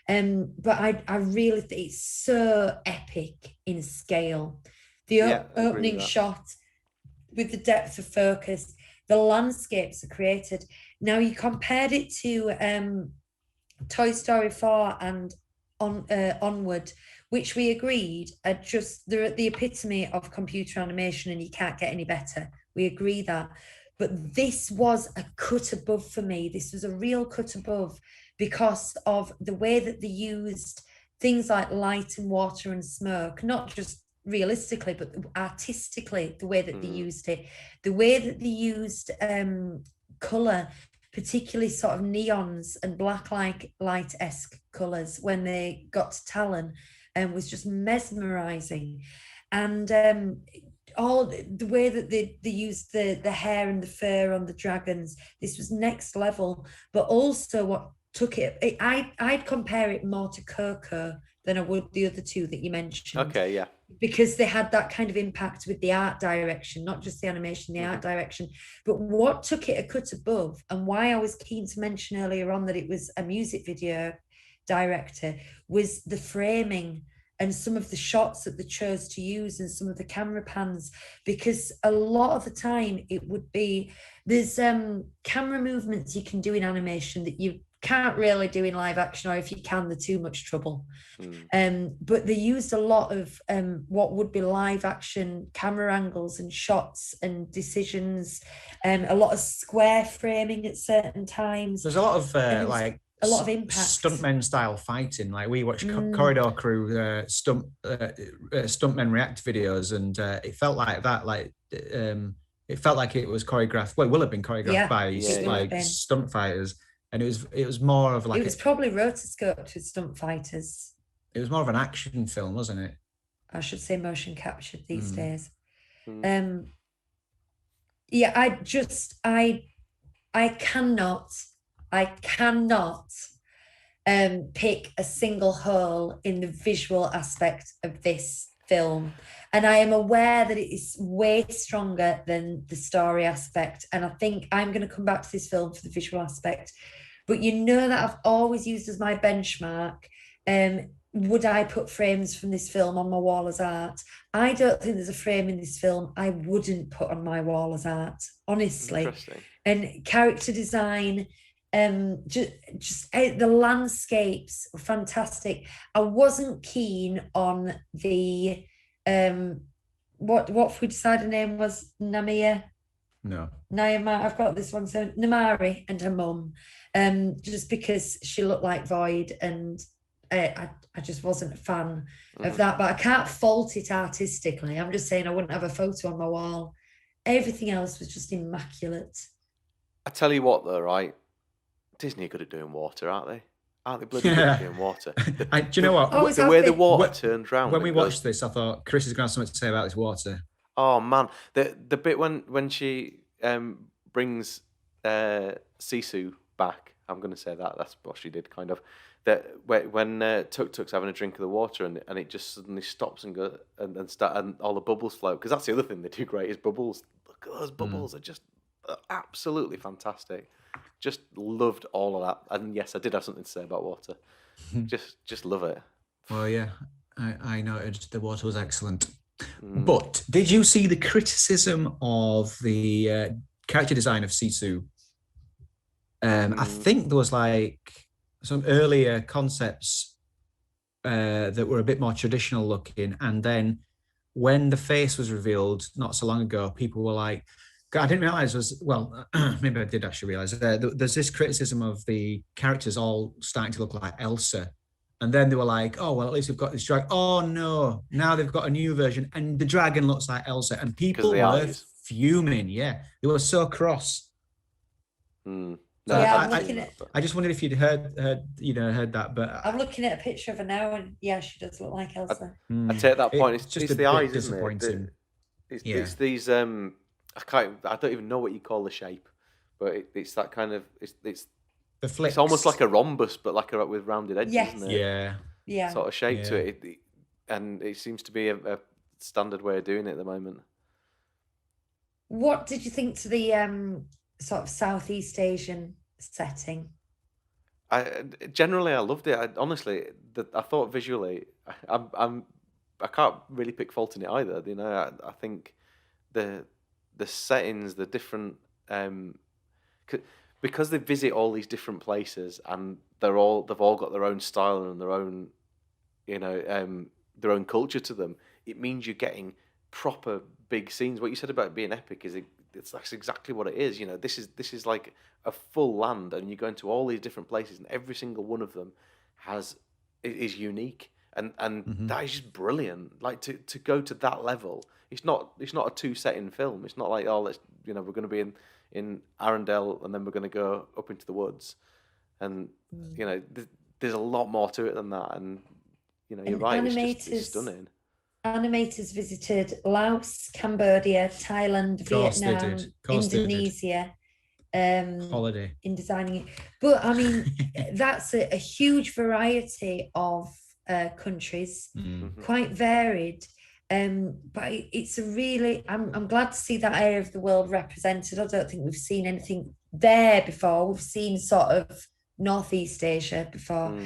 But I really think it's so epic in scale. The opening shot with the depth of focus, the landscapes are created. Now, you compared it to Toy Story 4 and Onward, which we agreed are just the epitome of computer animation, and you can't get any better. We agree that. But this was a cut above for me. This was a real cut above because of the way that they used things like light and water and smoke, not just realistically, but artistically, the way that they used it, the way that they used colour, particularly sort of neons and black light-esque colours when they got to Talon, was just mesmerising. And all the way that they used the hair and the fur on the dragons, this was next level. But also what took I'd compare it more to Coco than I would the other two that you mentioned. Okay, yeah. Because they had that kind of impact with the art direction, not just the animation, the art direction. But what took it a cut above, and why I was keen to mention earlier on that it was a music video director, was the framing and some of the shots that they chose to use and some of the camera pans, because a lot of the time it would be, there's camera movements you can do in animation that you can't really do in live action, or if you can, they're too much trouble. But they used a lot of what would be live action camera angles and shots and decisions, a lot of square framing at certain times. There's a lot of like a lot of impact, stuntmen style fighting. Like we watched Corridor Crew stuntmen react videos, and it felt like that. Like it felt like it was choreographed. Well, it will have been choreographed by stunt fighters. And it was more of like, it was probably rotoscoped with stunt fighters. It was more of an action film, wasn't it? I should say motion captured these days. Yeah, I cannot pick a single hole in the visual aspect of this film. And I am aware that it is way stronger than the story aspect. And I think I'm going to come back to this film for the visual aspect. But you know that I've always used as my benchmark, would I put frames from this film on my wall as art? I don't think there's a frame in this film I wouldn't put on my wall as art, honestly. And character design, just the landscapes were fantastic. I wasn't keen on the what we decided her name was, Namia. Naima, I've got this one. So Namari and her mum, just because she looked like Void, and I just wasn't a fan of that. But I can't fault it artistically. I'm just saying I wouldn't have a photo on my wall. Everything else was just immaculate. I tell you what, though, right? Disney are good at doing water, aren't they? Aren't they bloody good at doing water? Do you know what? The way the water turns round. When we watched this, I thought Chris is going to have something to say about this water. Oh man, the bit when she brings Sisu back, I'm going to say that's what she did, kind of. That when Tuk Tuk's having a drink of the water and it just suddenly stops and goes and all the bubbles float, because that's the other thing they do great is bubbles. Look at those bubbles, are just absolutely fantastic. Just loved all of that, and yes, I did have something to say about water. just love it. Well, yeah, I noted the water was excellent. But did you see the criticism of the character design of Sisu? I think there was like some earlier concepts that were a bit more traditional looking, and then when the face was revealed not so long ago, people were like, I didn't realize maybe I did actually realize there's this criticism of the characters all starting to look like Elsa. And then they were like, oh, well, at least we've got this dragon. Oh, no. Now they've got a new version and the dragon looks like Elsa. And people were fuming. Yeah. They were so cross. No, I just wondered if you'd heard that. But I'm looking at a picture of her now, and yeah, she does look like Elsa. I take that point. It's just the eyes, isn't disappointing. It? It's these. I don't even know what you call the shape, but it's that kind of. It's the flicks. It's almost like a rhombus, but with rounded edges, isn't it? Yeah. Sort of shape to it, and it seems to be a standard way of doing it at the moment. What did you think to the sort of Southeast Asian setting? I loved it. Honestly, I thought visually, I can't really pick fault in it either. You know, I think the settings, the different because they visit all these different places and they've all got their own style and their own, their own culture to them. It means you're getting proper big scenes. What you said about it being epic that's exactly what it is. You know, this is like a full land, and you go into all these different places, and every single one of them is unique, and that is just brilliant. Like to go to that level. It's not a two setting film. It's not like we're going to be in Arundel and then we're going to go up into the woods, and there's a lot more to it than that. And you're right. It's stunning. animators visited Laos, Cambodia, Thailand, Of course they Vietnam, did. Of course they did. Indonesia. Holiday. In designing it. But I mean, that's a huge variety of countries, quite varied. But it's a really, I'm glad to see that area of the world represented. I don't think we've seen anything there before. We've seen sort of Northeast Asia before.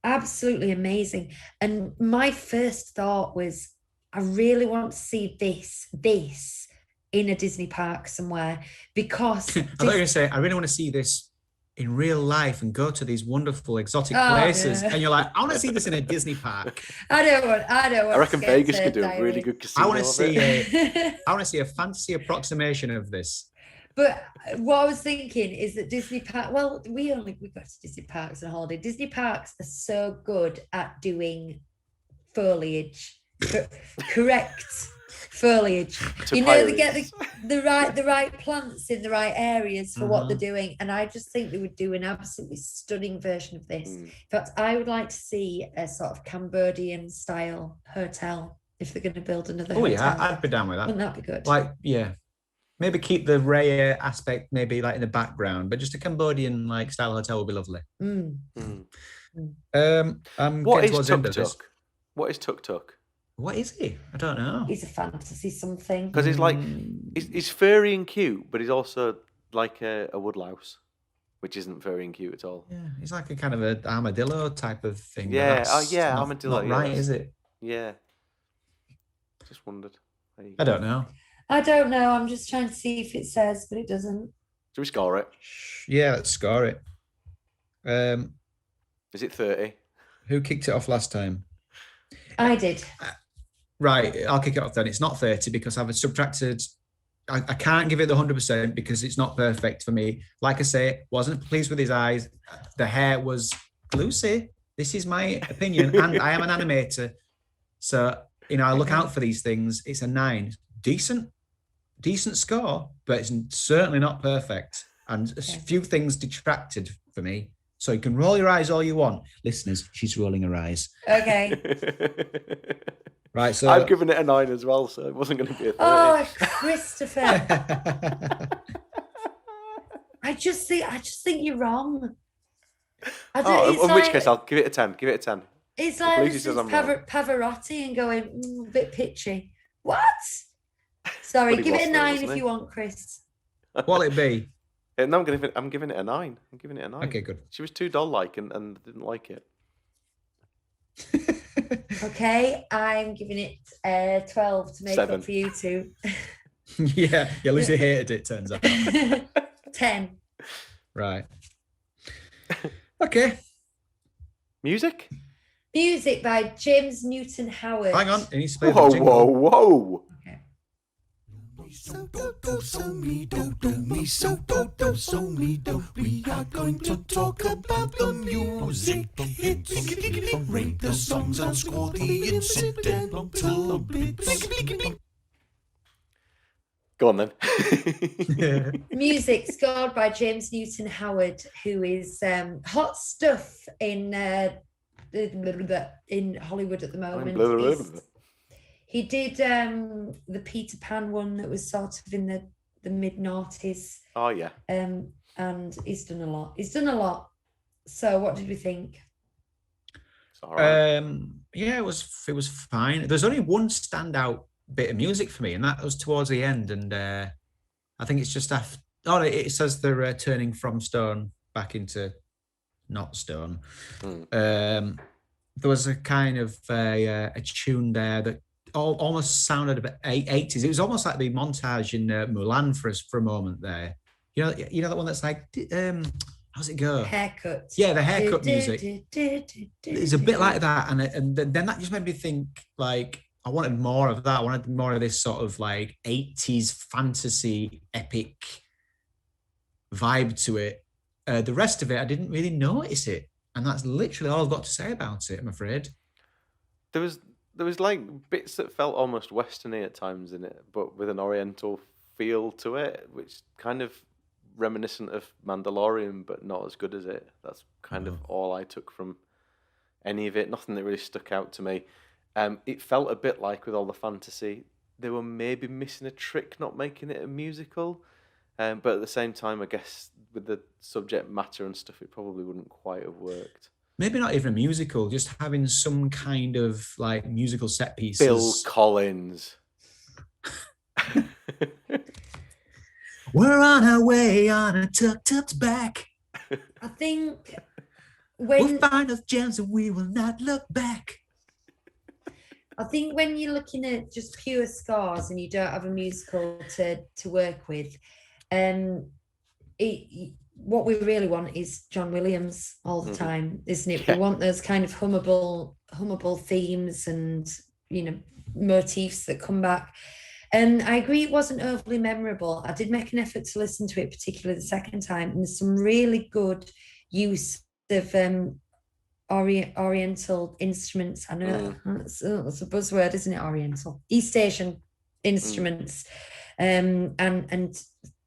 Absolutely amazing. And my first thought was, I really want to see this in a Disney park somewhere, because I thought you were going to say, I really want to see this in real life and go to these wonderful exotic places. Yeah. And you're like, I want to see this in a Disney park. I don't want I reckon to get Vegas could do a really good casino. I want to of it. see a fantasy approximation of this. But what I was thinking is that Disney park, well, we go to Disney parks on holiday. Disney parks are so good at doing foliage, correct foliage. You know, they get the right plants in the right areas for what they're doing. And I just think they would do an absolutely stunning version of this. In fact, I would like to see a sort of Cambodian style hotel if they're going to build another hotel. Yeah, I'd be down with that. Wouldn't that be good? Like, yeah. Maybe keep the Raya aspect maybe like in the background, but just a Cambodian like style hotel would be lovely. What is Tuk Tuk? What is Tuk Tuk? What is he? I don't know. He's a fantasy something. Because he's like, he's furry and cute, but he's also like a woodlouse, which isn't furry and cute at all. Yeah, he's like a kind of an armadillo type of thing. Yeah, armadillo. Not right, is it? Yeah. Just wondered. I don't know. I don't know. I'm just trying to see if it says, but it doesn't. Should we score it? Yeah, let's score it. Is it 30? Who kicked it off last time? I did. Right, I'll kick it off then. It's not 30 because I've subtracted. I can't give it the 100% because it's not perfect for me. Like I say, wasn't pleased with his eyes. The hair was Lucy. This is my opinion, and I am an animator, so I look out for these things. It's a 9, decent score, but it's certainly not perfect. And a few things detracted for me. So you can roll your eyes all you want, listeners. She's rolling her eyes. Okay. Right, so I've given it a 9 as well, so it wasn't going to be a 30. Oh, Christopher! I just think you're wrong. In which case I'll give it a 10. Give it a 10. It's like Pavarotti and going a bit pitchy. What? Sorry, give it a 9 if you want, Chris. What'll it be? No, I'm giving it a 9. I'm giving it a 9. Okay, good. She was too doll-like and didn't like it. Okay, I'm giving it 12 to make 7. up for you two. yeah, Lucy hated it, turns out. 10. Right. Okay. Music by James Newton Howard. Hang on, it needs to play whoa, the jingle. whoa. Okay. So do, so me do, me so me do. We are going to talk about the music hits. Rate the songs and score the incidental bits. Go on then. Music scored by James Newton Howard, who is hot stuff in Hollywood at the moment. He did the Peter Pan one that was sort of in the mid-noughties. Oh, yeah. And he's done a lot. So what did we think? It's all right. Yeah, it was fine. There's only one standout bit of music for me, and that was towards the end. And I think it's just after. Oh, it says they're turning from stone back into not stone. There was a kind of a tune there that almost sounded a bit 80s. It was almost like the montage in Mulan for a moment there. You know that one that's like, how's it go? Haircut. Yeah, the haircut music. It's a bit like that, and then that just made me think like I wanted more of that. I wanted more of this sort of like 80s fantasy epic vibe to it. The rest of it, I didn't really notice it, and that's literally all I've got to say about it, I'm afraid. There was like bits that felt almost westerny at times in it, but with an oriental feel to it, which kind of reminiscent of Mandalorian, but not as good as it. That's kind of all I took from any of it. Nothing that really stuck out to me. It felt a bit like with all the fantasy, they were maybe missing a trick not making it a musical. But at the same time, I guess with the subject matter and stuff, it probably wouldn't quite have worked. Maybe not even a musical, just having some kind of like musical set pieces. Bill Collins. We're on our way on a tuk-tuk's back. I think we'll find us gems and we will not look back. I think when you're looking at just pure scores and you don't have a musical to work with, what we really want is John Williams all the time, isn't it? Yeah. We want those kind of hummable themes and, you know, motifs that come back. And I agree it wasn't overly memorable. I did make an effort to listen to it, particularly the second time, and there's some really good use of Oriental instruments. I know that's a buzzword, isn't it? Oriental, East Asian instruments, and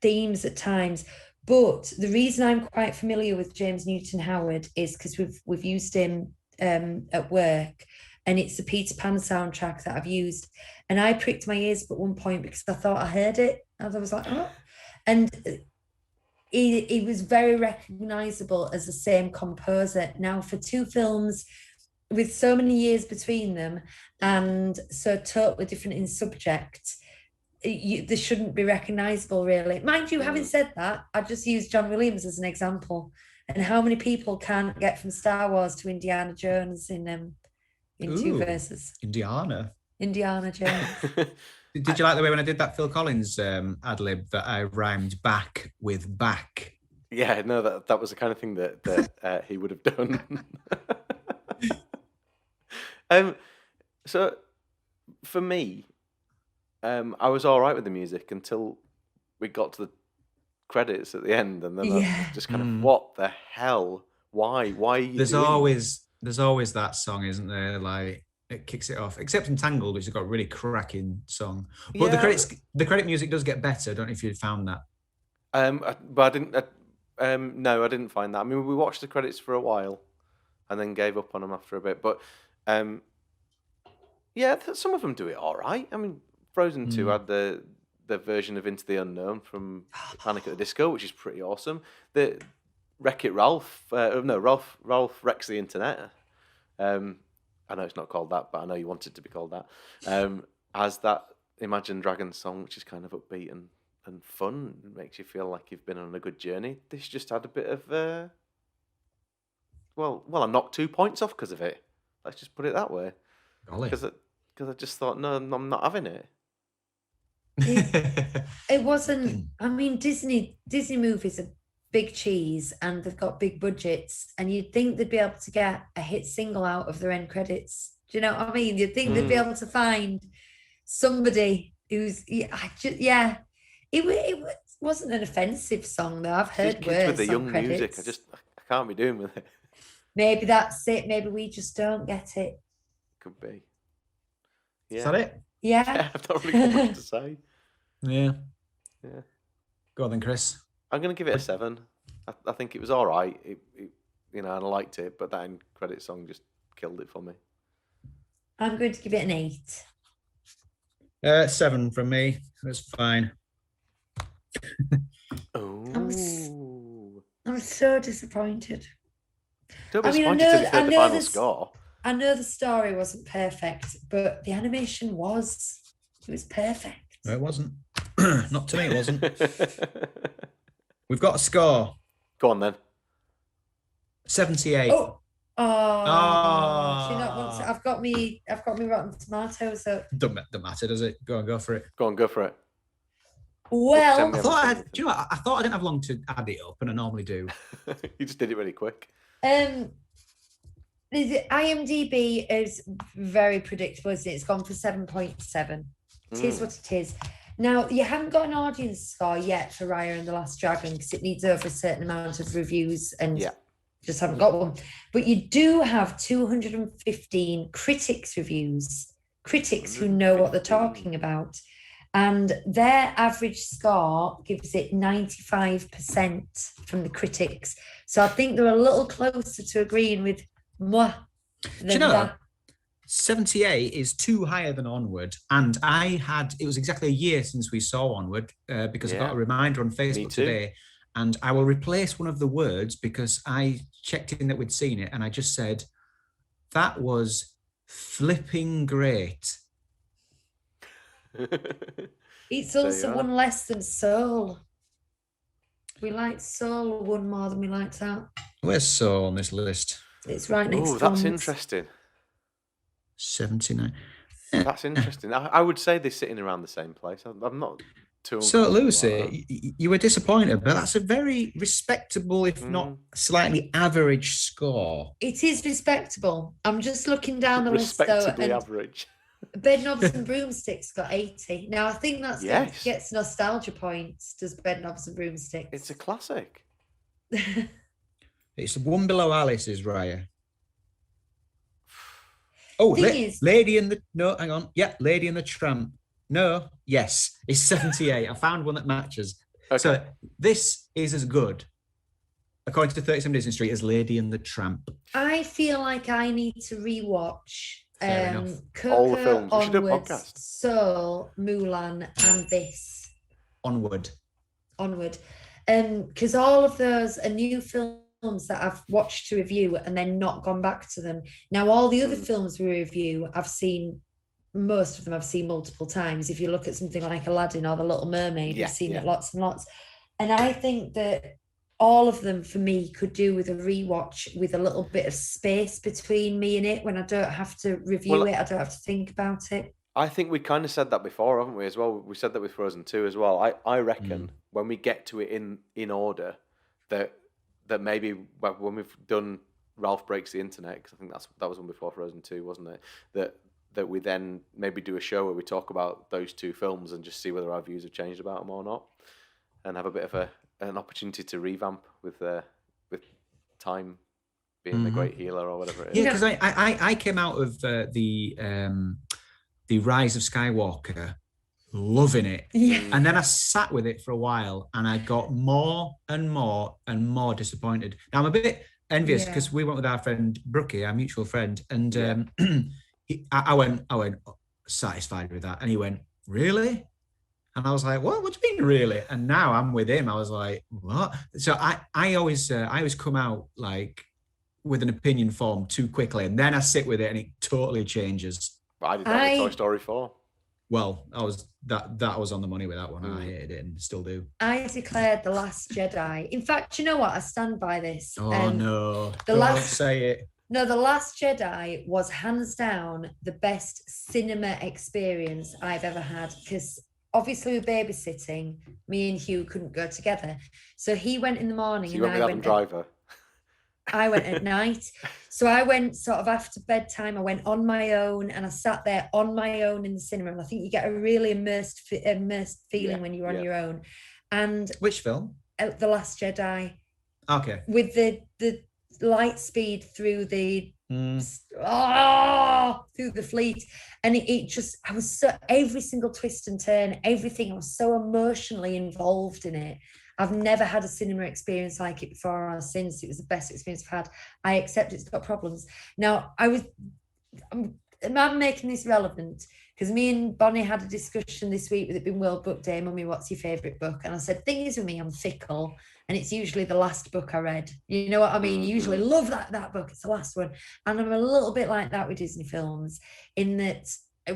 themes at times. But the reason I'm quite familiar with James Newton Howard is because we've used him at work, and it's the Peter Pan soundtrack that I've used. And I pricked my ears at one point because I thought I heard it, and I was like, oh, and he was very recognizable as the same composer. Now, for two films with so many years between them and so totally different in subject, they shouldn't be recognizable, really. Mind you, having said that, I just used John Williams as an example. And how many people can't get from Star Wars to Indiana Jones in two verses? Indiana Jones. Did you like the way when I did that Phil Collins ad-lib that I rhymed back with back? Yeah, no, that was the kind of thing that he would have done. So for me, I was all right with the music until we got to the credits at the end, and then I just kind of, what the hell? Why are you? There's always that song, isn't there? Like, it kicks it off, except Entangled, which has got a really cracking song. But the credit music does get better. I don't know if you found that. But I didn't. No, I didn't find that. I mean, we watched the credits for a while, and then gave up on them after a bit. But some of them do it all right. I mean, Frozen 2 had the version of Into the Unknown from Panic at the Disco, which is pretty awesome. The Wreck-It Ralph, Ralph Wrecks the Internet. I know it's not called that, but I know you want it to be called that. Has that Imagine Dragons song, which is kind of upbeat and fun, it makes you feel like you've been on a good journey. This just had a bit of I knocked 2 points off because of it. Let's just put it that way. Because I just thought, no, I'm not having it. It wasn't. I mean, Disney movies are big cheese and they've got big budgets, and you'd think they'd be able to get a hit single out of their end credits. Do you know what I mean? You'd think they'd be able to find somebody who's it wasn't an offensive song though. I've heard words with the young credits. music. I can't be doing with it. Maybe that's it. Maybe we just don't get it. Could be. Yeah. Is that it? Yeah. I've not really got much to say. Yeah. Go on then, Chris. I'm going to give it a 7. I think it was all right. It and I liked it, but that end credit song just killed it for me. I'm going to give it an 8. 7 from me. It was fine. I'm so disappointed. Don't be disappointed till you heard the final score. I know the story wasn't perfect, but the animation was. It was perfect. No, it wasn't. Not to me, it wasn't. We've got a score. Go on then. 78. Oh. I've got me Rotten Tomatoes up. Don't matter, does it? Go for it. Go for it. Well, I thought I didn't have long to add it up, and I normally do. You just did it really quick. IMDb is very predictable, isn't it? It's gone for 7.7. It is what it is. Now, you haven't got an audience score yet for Raya and the Last Dragon because it needs over a certain amount of reviews and just haven't got one. But you do have 215 critics reviews, critics who know what they're talking about. And their average score gives it 95% from the critics. So I think they're a little closer to agreeing with moi than Do you know, that. 78 is 2 higher than Onward, and it was exactly a year since we saw Onward because I got a reminder on Facebook today, and I will replace one of the words because I checked in that we'd seen it, and I just said, that was flipping great. It's also one less than Soul. We liked Soul one more than we liked that. Where's Soul on this list? It's right next to Oh, that's interesting. 79. That's interesting. I would say they're sitting around the same place. I'm not too. So, Lucy, you were disappointed, but that's a very respectable, if not slightly average score. It is respectable. I'm just looking down the list, though. Respectably average. Bedknobs and Broomsticks got 80. Now, I think that's gets nostalgia points, does Bedknobs and Broomsticks. It's a classic. It's one below Alice's, Raya. Oh, Lady and the... No, hang on. Yeah, Lady and the Tramp. No, yes. It's 78. I found one that matches. Okay. So this is as good, according to 37 Disney Street, as Lady and the Tramp. I feel like I need to rewatch Coco, all the films. We should do a Onward, podcast. Soul, Mulan, and this. Onward. Because all of those are new films that I've watched to review and then not gone back to them. Now, all the other films we review, most of them I've seen multiple times. If you look at something like Aladdin or The Little Mermaid, I've seen it lots and lots. And I think that all of them, for me, could do with a rewatch with a little bit of space between me and it when I don't have to review it. I don't have to think about it. I think we kind of said that before, haven't we, as well? We said that with Frozen 2 as well. I reckon when we get to it in order, that maybe when we've done Ralph Breaks the Internet, because I think that was one before Frozen 2, wasn't it? That we then maybe do a show where we talk about those two films and just see whether our views have changed about them or not, and have a bit of an opportunity to revamp with time being the great healer or whatever it is. Yeah, because I came out of the Rise of Skywalker loving it. Yeah. And then I sat with it for a while and I got more and more and more disappointed. Now I'm a bit envious because we went with our friend Brookie, our mutual friend, and I went satisfied with that. And he went, really? And I was like, what do you mean, really? And now I'm with him. I was like, what? So I always come out like with an opinion formed too quickly, and then I sit with it and it totally changes. I did that with Toy Story 4. Well, that was on the money with that one. I hated it and still do. I declared The Last Jedi. In fact, you know what? I stand by this. Oh no! Don't say it. No, The Last Jedi was hands down the best cinema experience I've ever had, because obviously we were babysitting. Me and Hugh couldn't go together, so he went in the morning. So you went with Adam Driver. I went at night. So I went sort of after bedtime. I went on my own and I sat there on my own in the cinema. And I think you get a really immersed feeling when you're on your own. And which film? The Last Jedi. Okay. With the light speed through the through the fleet. And it just, I was so, every single twist and turn, everything, I was so emotionally involved in it. I've never had a cinema experience like it before or since. It was the best experience I've had. I accept it's got problems. Now, I'm making this relevant because me and Bonnie had a discussion this week with it being World Book Day. Mummy, what's your favourite book? And I said, thing is with me, I'm fickle. And it's usually the last book I read. You know what I mean? You usually love that book. It's the last one. And I'm a little bit like that with Disney films in that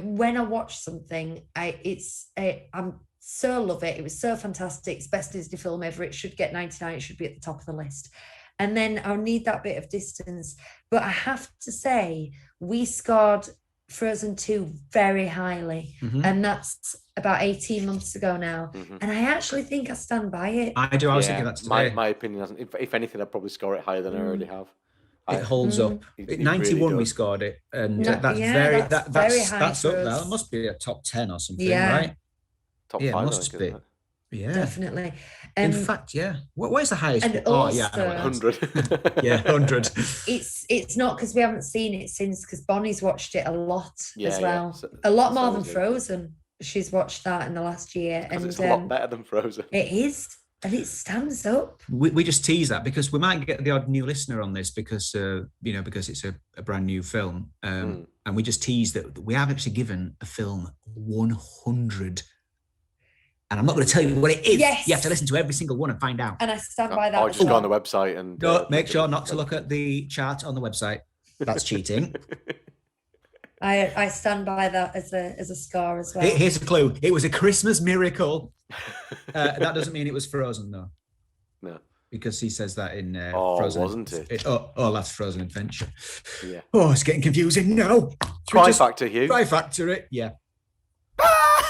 when I watch something, I'm so love it. It was so fantastic. It's best Disney film ever. It should get 99. It should be at the top of the list. And then I'll need that bit of distance. But I have to say, we scored Frozen 2 very highly. And that's about 18 months ago now. And I actually think I stand by it. I do. I was thinking that today. My opinion hasn't. If anything, I'd probably score it higher than I already have. It holds up. It 91 really we does. scored it. And that's very high. That's up for there. us. It must be a top 10 or something, right? Top 5, must be. Yeah, definitely. In fact, yeah. What is the highest? And Oh, also, yeah, I know what it is. 100. Yeah, 100. It's not because we haven't seen it since, because Bonnie's watched it a lot as well. So, a lot more than Frozen. She's watched that in the last year. And it's a lot better than Frozen. It is. And it stands up. We just tease that because we might get the odd new listener on this because because it's a brand new film, and we just tease that we have actually given a film 100. And I'm not going to tell you what it is. Yes. You have to listen to every single one and find out. And I stand by that. I'll just go on the website and make sure not to look at the chart on the website. That's cheating. I stand by that as a scar as well. Here's a clue. It was a Christmas miracle. That doesn't mean it was Frozen, though. No. Because he says that in Frozen. Wasn't it? That's Frozen Adventure. Yeah. Oh, it's getting confusing now. Trifactor, Hugh. Trifactor it, yeah.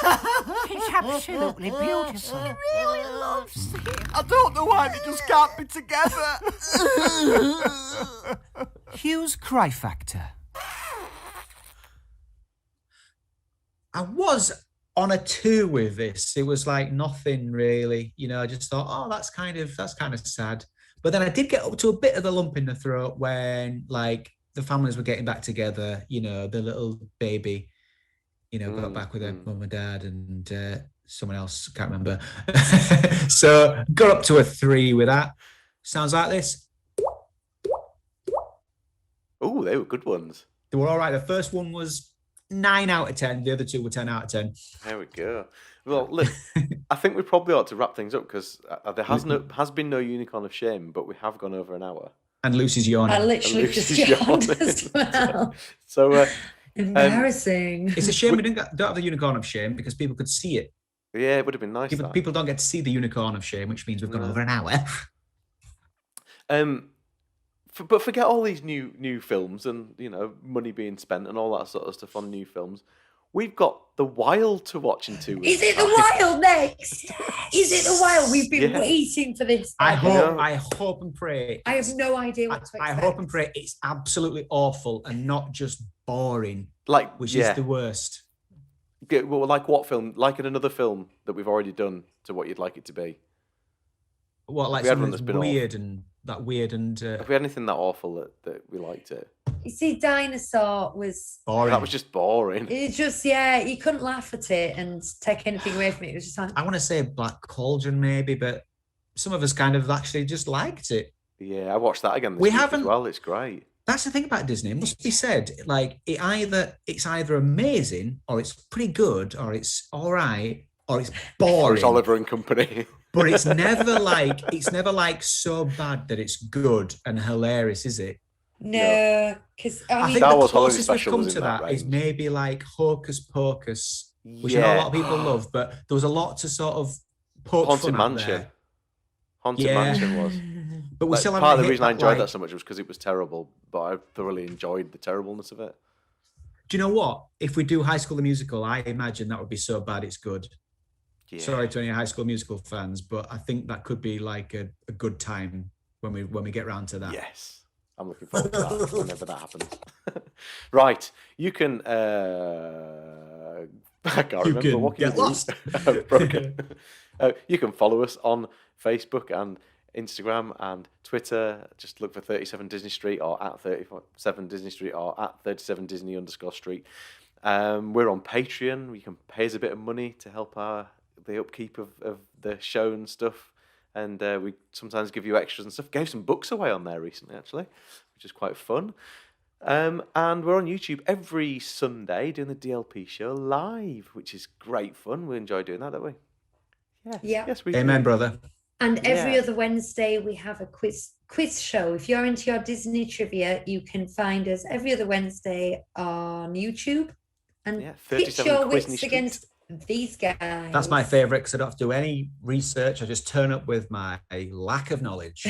It's absolutely beautiful. It really loves it. I don't know why they just can't be together. Hugh's Cry Factor. I was on a 2 with this. It was like nothing really. I just thought, oh, that's kind of sad. But then I did get up to a bit of the lump in the throat when like the families were getting back together. The little baby, got back with her mum and dad and someone else, can't remember. So got up to a 3 with that. Sounds like this. Oh, they were good ones. They were all right. The first one was 9 out of 10. The other 2 were 10 out of 10. There we go. Well, look, I think we probably ought to wrap things up because there has been no unicorn of shame, but we have gone over an hour. And Lucy's yawning. I literally just yawned as well. So embarrassing. It's a shame we don't have the unicorn of shame because people could see it. Yeah, it would have been nice. People don't get to see the unicorn of shame, which means we've gone over an hour. But forget all these new films and money being spent and all that sort of stuff on new films. We've got The Wild to watch in 2 weeks. Is it The Wild next? Is it The Wild? We've been waiting for this. I hope and pray. I have no idea what to expect. I hope and pray it's absolutely awful and not just boring, which is the worst. Well, like what film? Like in another film that we've already done to what you'd like it to be. What, like something that's weird and that weird and... Have we had anything that awful that we liked it? You see, Dinosaur was... boring. That was just boring. It just, you couldn't laugh at it and take anything away from it. It was just like... I want to say Black Cauldron maybe, but some of us kind of actually just liked it. Yeah, I watched that again this week as well. It's great. That's the thing about Disney. It must be said, like it's either amazing or it's pretty good or it's all right or it's boring. Or it's Oliver and Company. But it's never like so bad that it's good and hilarious, is it? No, because I think the closest we've come to that is maybe like Hocus Pocus, which I know a lot of people love, but there was a lot to sort of poke Haunted fun Mansion. At there. Haunted Mansion was. But we still part of the reason I enjoyed that so much was because it was terrible, but I thoroughly enjoyed the terribleness of it. Do you know what? If we do High School the Musical, I imagine that would be so bad it's good. Yeah. Sorry to any High School Musical fans, but I think that could be like a good time when we get round to that. Yes, I'm looking forward to that whenever that happens. Right, you can. I can't remember what you get lost. Broken. You can follow us on Facebook and Instagram and Twitter. Just look for 37 Disney Street or at 37 Disney Street or at 37 Disney_Street. We're on Patreon. You can pay us a bit of money to help the upkeep of the show and stuff. And we sometimes give you extras and stuff. Gave some books away on there recently, actually, which is quite fun. And we're on YouTube every Sunday doing the DLP show live, which is great fun. We enjoy doing that, don't we? Yes. Yeah. Yes, we Amen, do. brother. And every other Wednesday, we have a quiz show. If you're into your Disney trivia, you can find us every other Wednesday on YouTube and pitch your wits against these guys. That's my favourite because I don't have to do any research. I just turn up with my lack of knowledge.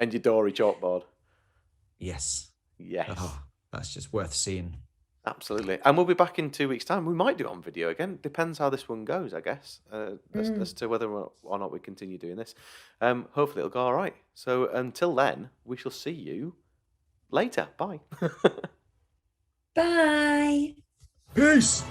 And your Dory chalkboard. Yes. Yes. Oh, that's just worth seeing. Absolutely. And we'll be back in 2 weeks' time. We might do it on video again. Depends how this one goes, I guess, as to whether or not we continue doing this. Hopefully it'll go all right. So until then, we shall see you later. Bye. Bye. Peace.